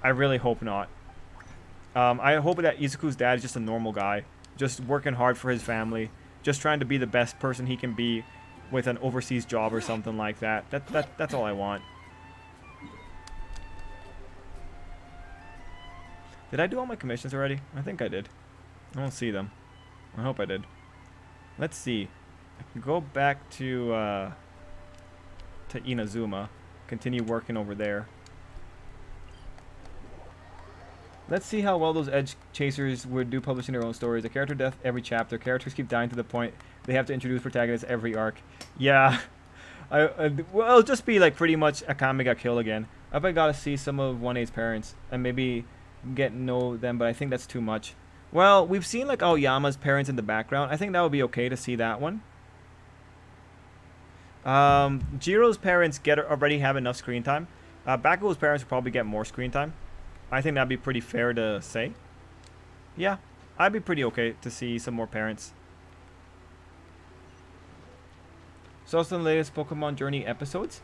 Speaker 1: I really hope not. I hope that Izuku's dad is just a normal guy. Just working hard for his family. Just trying to be the best person he can be with an overseas job or something like that. That's all I want. Did I do all my commissions already? I think I did. I don't see them. I hope I did. Let's see. I can go back to Inazuma. Continue working over there. Let's see how well those edge chasers would do publishing their own stories. A character death every chapter. Characters keep dying to the point they have to introduce protagonists every arc. Yeah. Well, it'll just be like pretty much Akame got killed again. I bet I gotta see some of 1A's parents and maybe get to know them, but I think that's too much. Well, we've seen like Aoyama's parents in the background. I think that would be okay to see that one. Jiro's parents already have enough screen time. Bakugo's parents will probably get more screen time. I think that'd be pretty fair to say. Yeah, I'd be pretty okay to see some more parents. So also the latest Pokemon Journey episodes.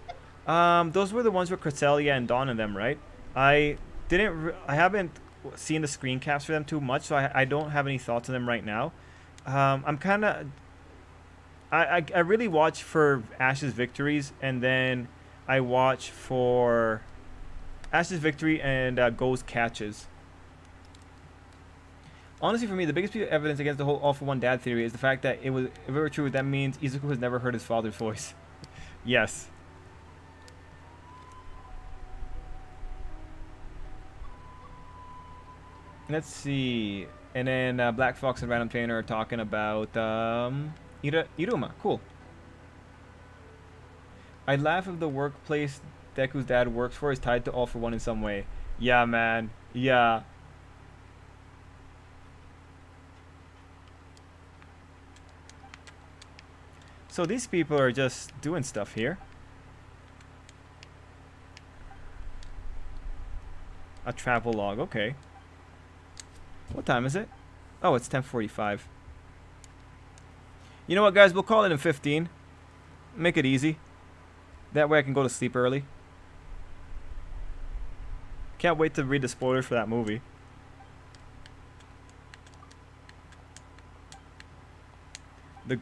Speaker 1: Those were the ones with Cresselia and Dawn in them, right? I haven't seen the screen caps for them too much, so I don't have any thoughts on them right now. I'm kind of... I really watch for Ash's victories, and then I watch for Ash's victory and Go's catches. Honestly, for me, the biggest piece of evidence against the whole all-for-one dad theory is the fact that if it were true, that means Izuku has never heard his father's voice. Yes. Let's see. And then Black Fox and Random Trainer are talking about Iruma. Cool. I'd laugh if the workplace Deku's dad works for is tied to All for One in some way. Yeah, man. Yeah. So these people are just doing stuff here. A travel log. Okay. What time is it? Oh, it's 10:45. You know what, guys? We'll call it in 15. Make it easy. That way I can go to sleep early. Can't wait to read the spoilers for that movie. The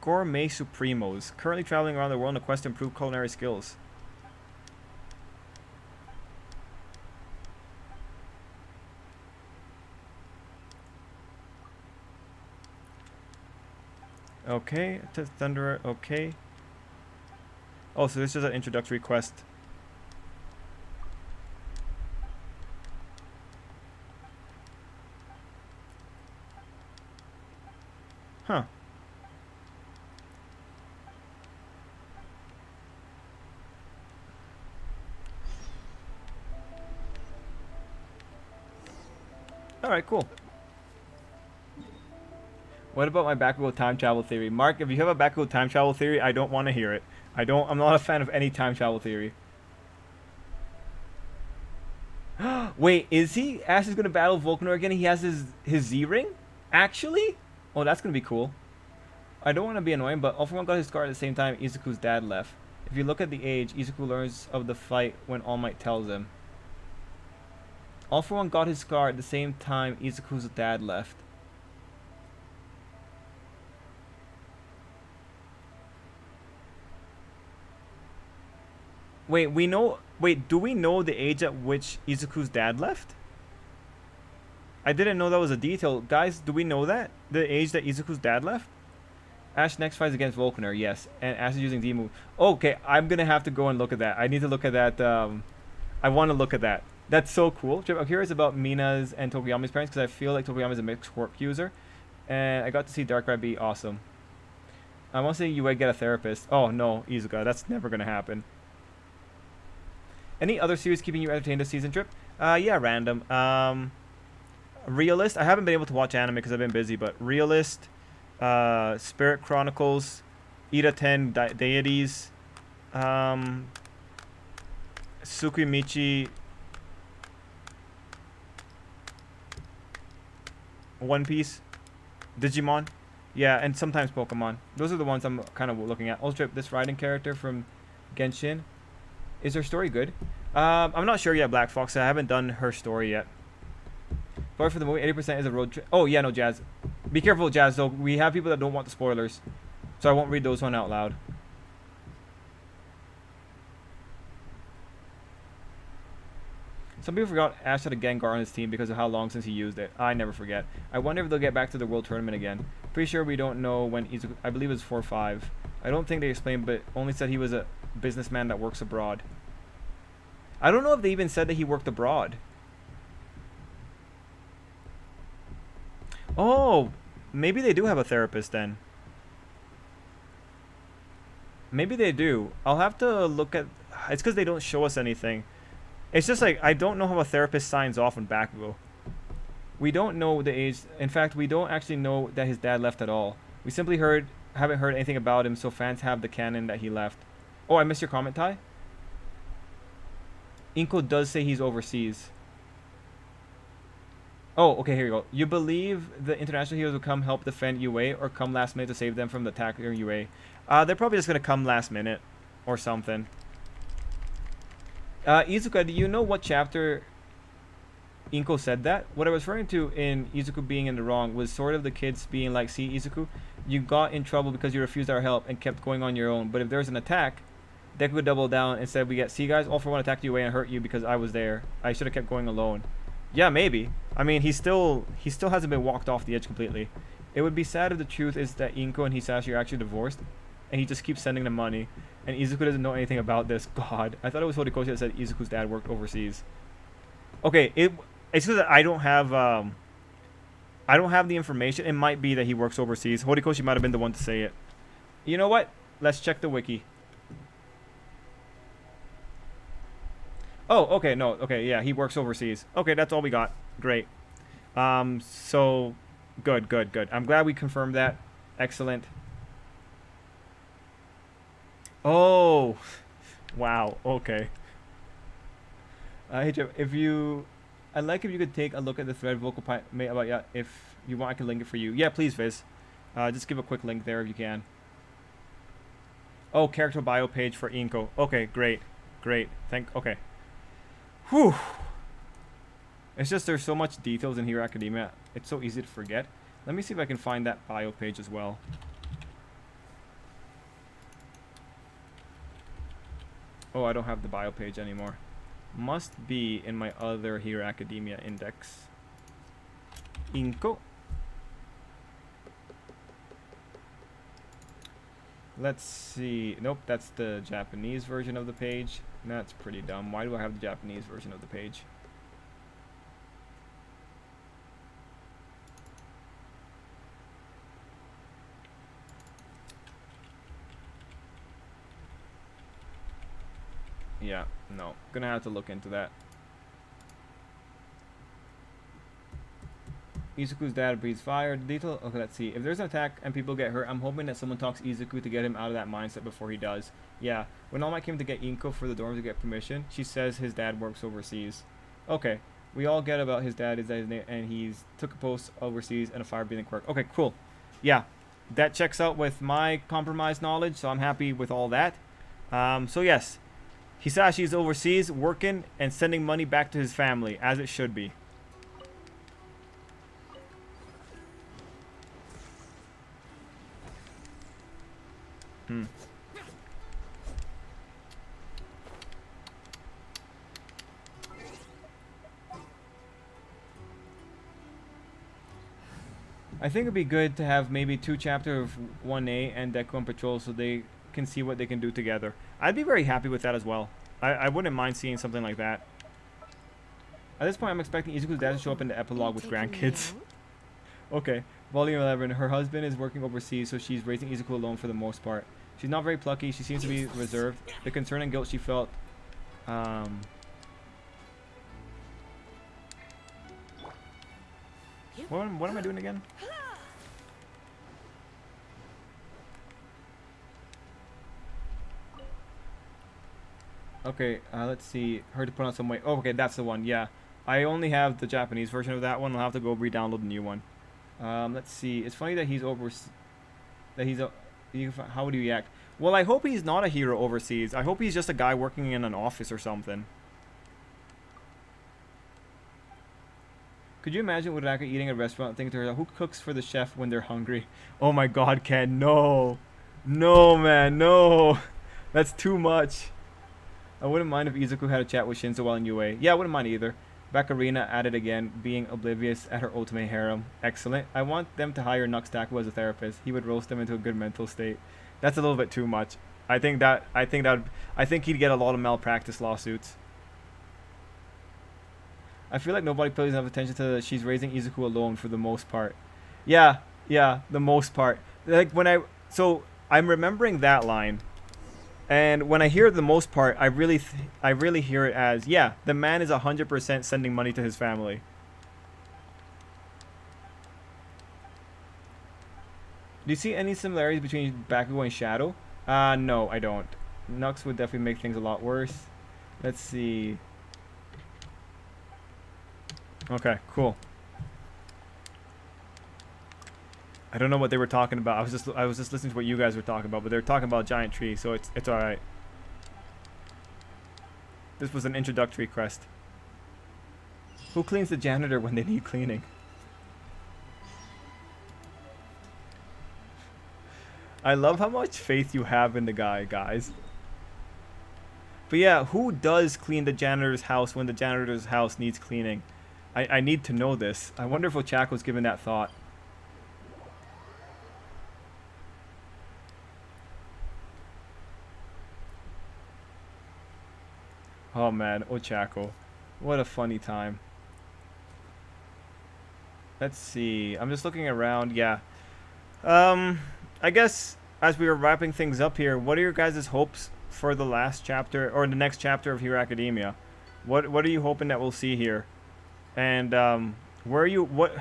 Speaker 1: Gourmet Supremos. Currently traveling around the world on a quest to improve culinary skills. Okay, to Thunderer, okay. Oh, so this is an introductory quest. Huh. Alright, cool. What about my Bakugo time travel theory? Mark, if you have a Bakugo time travel theory, I don't want to hear it. I'm not a fan of any time travel theory. Wait, is he? Ash is gonna battle Volknor again. He has his Z ring? Actually? Oh, that's gonna be cool. I don't want to be annoying, but All For One got his scar at the same time Izuku's dad left. If you look at the age, Izuku learns of the fight when All Might tells him. All For One got his scar at the same time Izuku's dad left. Wait, do we know the age at which Izuku's dad left? I didn't know that was a detail. Guys, do we know that? The age that Izuku's dad left? Ash next fights against Volkner, yes. And Ash is using Z-move. Okay, I'm going to have to go and look at that. I need to look at that. I want to look at that. That's so cool. I'm curious about Mina's and Tokuyami's parents because I feel like Tokuyami's a mixed quirk user. And I got to see Darkrai be awesome. I want to say you would get a therapist. Oh, no, Izuka. That's never going to happen. Any other series keeping you entertained this season, Trip? Yeah, random. Realist. I haven't been able to watch anime because I've been busy, but Realist, Spirit Chronicles, Ida 10 Deities, Tsukimichi, One Piece, Digimon. Yeah, and sometimes Pokemon. Those are the ones I'm kind of looking at. Also, Trip, this Raiden character from Genshin. Is her story good? I'm not sure yet, Black Fox. I haven't done her story yet. But for the movie, 80% is a road trip. Oh, yeah, no, Jazz. Be careful, Jazz, though. We have people that don't want the spoilers. So I won't read those one out loud. Some people forgot Ash had a Gengar on his team because of how long since he used it. I never forget. I wonder if they'll get back to the World Tournament again. Pretty sure we don't know when he's... I believe it's 4-5. I don't think they explained, but only said he was a businessman that works abroad. I don't know if they even said that he worked abroad. Oh, maybe they do have a therapist then. Maybe they do. I'll have to look at... It's because they don't show us anything. It's just like, I don't know how a therapist signs off on Bakugo. We don't know the age. In fact, we don't actually know that his dad left at all. We simply haven't heard anything about him, so fans have the canon that he left. Oh, I missed your comment, Ty? Inko does say he's overseas. Oh, okay, here you go. You believe the international heroes will come help defend UA or come last minute to save them from the attacker UA? They're probably just going to come last minute or something. Izuka, do you know what chapter Inko said that? What I was referring to in Izuku being in the wrong was sort of the kids being like, see, Izuku, you got in trouble because you refused our help and kept going on your own. But if there's an attack, Deku would double down and said, we get, see guys, all for one attacked UA and hurt you because I was there. I should have kept going alone. Yeah, maybe. I mean, he still hasn't been walked off the edge completely. It would be sad if the truth is that Inko and Hisashi are actually divorced, and he just keeps sending them money, and Izuku doesn't know anything about this. God, I thought it was Horikoshi that said Izuku's dad worked overseas. Okay, it's because I don't have the information. It might be that he works overseas. Horikoshi might have been the one to say it. You know what? Let's check the wiki. Oh, okay, no, okay, yeah, he works overseas. Okay, that's all we got. Great. So, good. I'm glad we confirmed that. Excellent. Oh, wow, okay. Hey, Jeff, I'd like if you could take a look at the thread vocal about, yeah, if you want, I can link it for you. Yeah, please, Viz. Just give a quick link there if you can. Oh, character bio page for Inko. Okay, great. Okay. Whew. It's just there's so much details in Hero Academia. It's so easy to forget. Let me see if I can find that bio page as well. Oh, I don't have the bio page anymore. Must be in my other Hero Academia index. Inko. Let's see. Nope, that's the Japanese version of the page. That's pretty dumb. Why do I have the Japanese version of the page? Yeah, no. Gonna have to look into that. Izuku's dad breathes fire. Detail. Okay, let's see. If there's an attack and people get hurt, I'm hoping that someone talks Izuku to get him out of that mindset before he does. Yeah. When All Might came to get Inko for the dorms to get permission, she says his dad works overseas. Okay. We all get about his dad is that his name, and he's took a post overseas and a fire breathing quirk. Okay, cool. Yeah, that checks out with my compromised knowledge, so I'm happy with all that. So yes, Hisashi's overseas working and sending money back to his family, as it should be. I think it'd be good to have maybe 2 chapters of 1A and Deku on patrol so they can see what they can do together. I'd be very happy with that as well. I wouldn't mind seeing something like that. At this point, I'm expecting Izuku's dad to show up in the epilogue with grandkids. Okay, volume 11. Her husband is working overseas, so she's raising Izuku alone for the most part. She's not very plucky. She seems to be reserved. The concern and guilt she felt... What am I doing again? Okay, let's see. Her to put on some weight. Oh, okay, that's the one. Yeah, I only have the Japanese version of that one. I'll have to go re-download the new one. Let's see. It's funny that he's over. How would he react? Well, I hope he's not a hero overseas. I hope he's just a guy working in an office or something. Could you imagine Uraraka eating at a restaurant thinking to herself, who cooks for the chef when they're hungry? Oh my god, Ken, no. No, man, no. That's too much. I wouldn't mind if Izuku had a chat with Shinzo while in UA. Yeah, I wouldn't mind either. Baccarina at it again, being oblivious at her ultimate harem. Excellent. I want them to hire Nuxtaku as a therapist. He would roast them into a good mental state. That's a little bit too much. I think he'd get a lot of malpractice lawsuits. I feel like nobody pays enough attention to the she's raising Izuku alone for the most part. Yeah, the most part. Like so I'm remembering that line, and when I hear the most part, I really hear it as, yeah, the man is 100% sending money to his family. Do you see any similarities between Bakugo and Shadow? No, I don't. Nux would definitely make things a lot worse. Let's see. Okay, cool. I don't know what they were talking about. I was just listening to what you guys were talking about, but they were talking about giant tree, so it's all right. This was an introductory quest. Who cleans the janitor when they need cleaning? I love how much faith you have in the guy, guys. But yeah, who does clean the janitor's house when the janitor's house needs cleaning? I need to know this. I wonder if Ochako's given that thought. Oh man, Ochako. What a funny time. Let's see. I'm just looking around. Yeah. I guess as we were wrapping things up here, what are your guys' hopes for the last chapter or the next chapter of Hero Academia? What are you hoping that we'll see here? And where are you? What?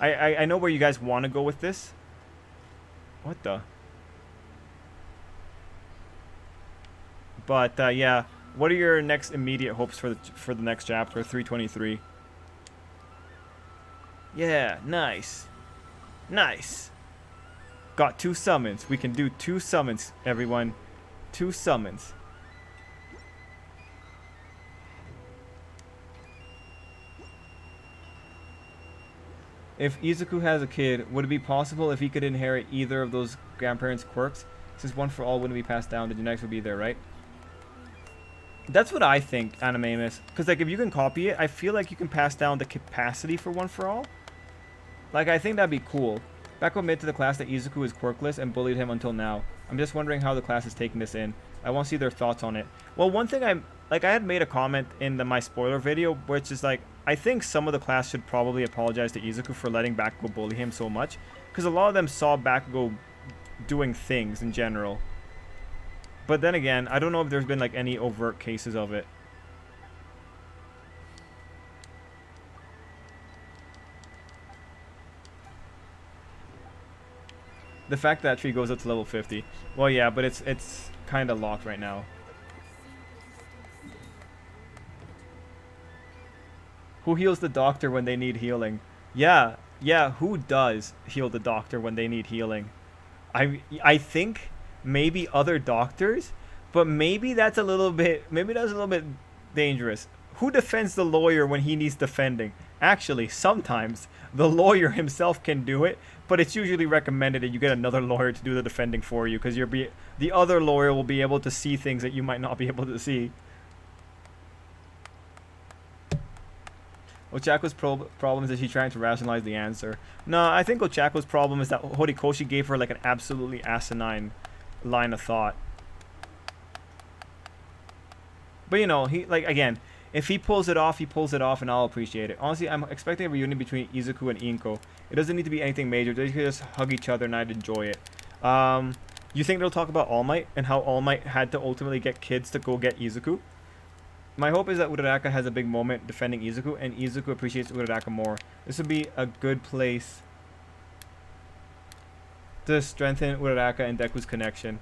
Speaker 1: I know where you guys want to go with this. What the? But yeah, what are your next immediate hopes for the next chapter, 323? Yeah, nice, nice. Got 2 summons. We can do 2 summons, everyone. 2 summons. If Izuku has a kid, would it be possible if he could inherit either of those grandparents' quirks? Since one for all wouldn't be passed down, the genetics would be there, right? That's what I think, Animamus. Because like if you can copy it, I feel like you can pass down the capacity for one for all. Like I think that'd be cool. Back admit to the class that Izuku is quirkless and bullied him until now. I'm just wondering how the class is taking this in. I want to see their thoughts on it. Well, one thing I had made a comment in my spoiler video, which is like, I think some of the class should probably apologize to Izuku for letting Bakugo bully him so much. Because a lot of them saw Bakugo doing things in general. But then again, I don't know if there's been like any overt cases of it. The fact that tree goes up to level 50. Well, yeah, but it's kind of locked right now. Who heals the doctor when they need healing? Yeah, who does heal the doctor when they need healing? I think maybe other doctors, but maybe that's a little bit dangerous. Who defends the lawyer when he needs defending? Actually, sometimes the lawyer himself can do it, but it's usually recommended that you get another lawyer to do the defending for you, because the other lawyer will be able to see things that you might not be able to see. Ochako's problem is that she's trying to rationalize the answer. No, I think Ochako's problem is that Horikoshi gave her like an absolutely asinine line of thought. But you know, he like again, if he pulls it off, he pulls it off, and I'll appreciate it. Honestly, I'm expecting a reunion between Izuku and Inko. It doesn't need to be anything major. They can just hug each other, and I'd enjoy it. You think they'll talk about All Might and how All Might had to ultimately get kids to go get Izuku? My hope is that Uraraka has a big moment defending Izuku, and Izuku appreciates Uraraka more. This would be a good place to strengthen Uraraka and Deku's connection.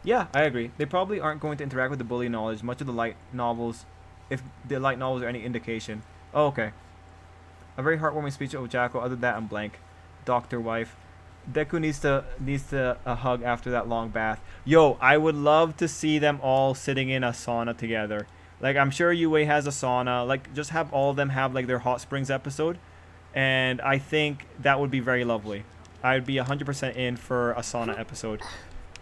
Speaker 1: Yeah, I agree. They probably aren't going to interact with the bully knowledge much of the light novels, if the light novels are any indication. Oh, okay. A very heartwarming speech of Ochako. Other than that, I'm blank. Doctor wife. Deku needs a hug after that long bath. Yo, I would love to see them all sitting in a sauna together. Like, I'm sure UA has a sauna. Like, just have all of them have, like, their hot springs episode. And I think that would be very lovely. I'd be 100% in for a sauna episode.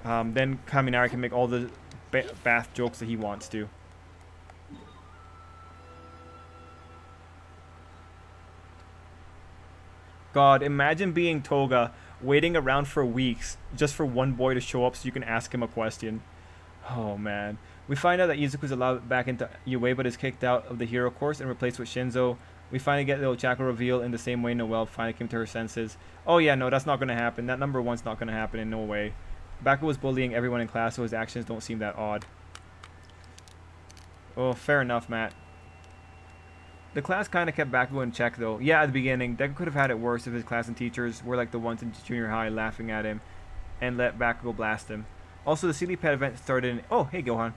Speaker 1: Then Kaminari can make all the bath jokes that he wants to. God, imagine being Toga, waiting around for weeks just for one boy to show up so you can ask him a question. Oh, man. We find out that Izuku's allowed back into UA but is kicked out of the hero course and replaced with Shinzo. We finally get the Ochako reveal in the same way Noelle finally came to her senses. Oh yeah, no, that's not going to happen. That number 1's not going to happen in no way. Baku was bullying everyone in class, so his actions don't seem that odd. Oh, fair enough, Matt. The class kind of kept Bakugo in check, though. Yeah, at the beginning, Deku could have had it worse if his class and teachers were like the ones in junior high laughing at him and let Bakugo blast him. Also, the Silly Pet event started in... Oh, hey, Gohan.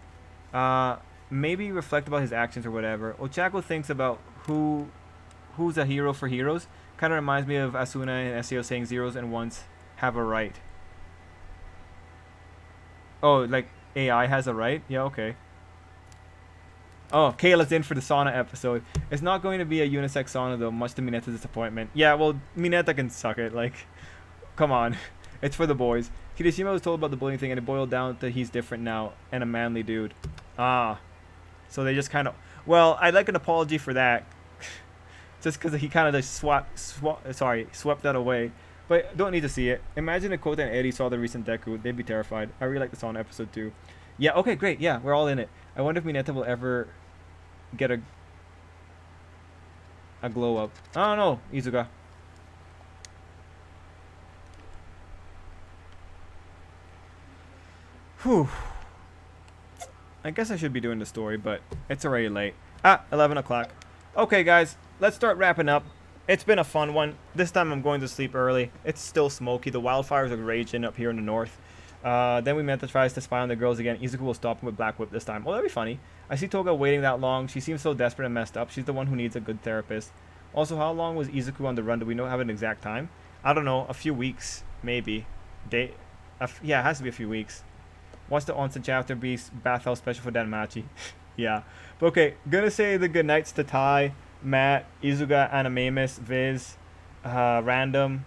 Speaker 1: Maybe reflect about his actions or whatever. Ochako thinks about who's a hero for heroes. Kind of reminds me of Asuna and SEO saying zeros and ones have a right. Oh, like AI has a right? Yeah, okay. Oh, Kayla's in for the sauna episode. It's not going to be a unisex sauna, though, much to Mineta's disappointment. Yeah, well, Mineta can suck it. Like, come on. It's for the boys. Kirishima was told about the bullying thing, and it boiled down to he's different now and a manly dude. Ah. So they just kind of... Well, I'd like an apology for that. Just because he kind of just swept that away. But don't need to see it. Imagine if Kota and Eddie saw the recent Deku. They'd be terrified. I really like the sauna episode, too. Yeah, okay, great. Yeah, we're all in it. I wonder if Mineta will ever get a glow up. I don't know, Izuka. Whew. I guess I should be doing the story, but it's already late. 11 o'clock. Okay, guys, let's start wrapping up. It's been a fun one. This time I'm going to sleep early. It's still smoky. The wildfires are raging up here in the north. Then we Mineta tries to spy on the girls again. Izuku will stop him with Black Whip this time. Well, that'd be funny. I see Toga waiting that long. She seems so desperate and messed up. She's the one who needs a good therapist. Also, how long was Izuku on the run? Do we have an exact time? I don't know. A few weeks, maybe. Yeah, it has to be a few weeks. What's the onsen chapter be bathhouse special for Danmachi? Yeah. But okay, gonna say the good nights to Tai, Matt, Izuga, Animamus, Viz, Random,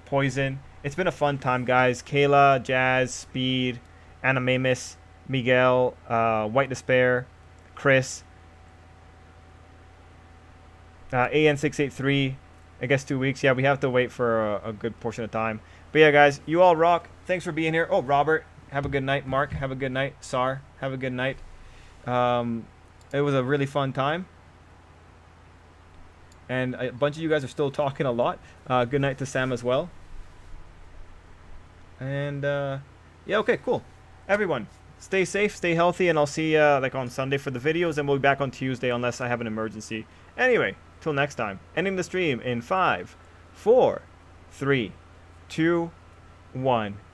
Speaker 1: Poison. It's been a fun time, guys. Kayla, Jazz, Speed, Animamus, Miguel, White Despair, Chris, AN683. I guess 2 weeks. Yeah, we have to wait for a good portion of time. But yeah, guys, you all rock. Thanks for being here. Oh, Robert, have a good night. Mark, have a good night. Sar, have a good night. It was a really fun time. And a bunch of you guys are still talking a lot. Good night to Sam as well. And yeah, okay, cool. Everyone, stay safe, stay healthy, and I'll see you like on Sunday for the videos, and we'll be back on Tuesday unless I have an emergency. Anyway, till next time. Ending the stream in 5, 4, 3, 2, 1.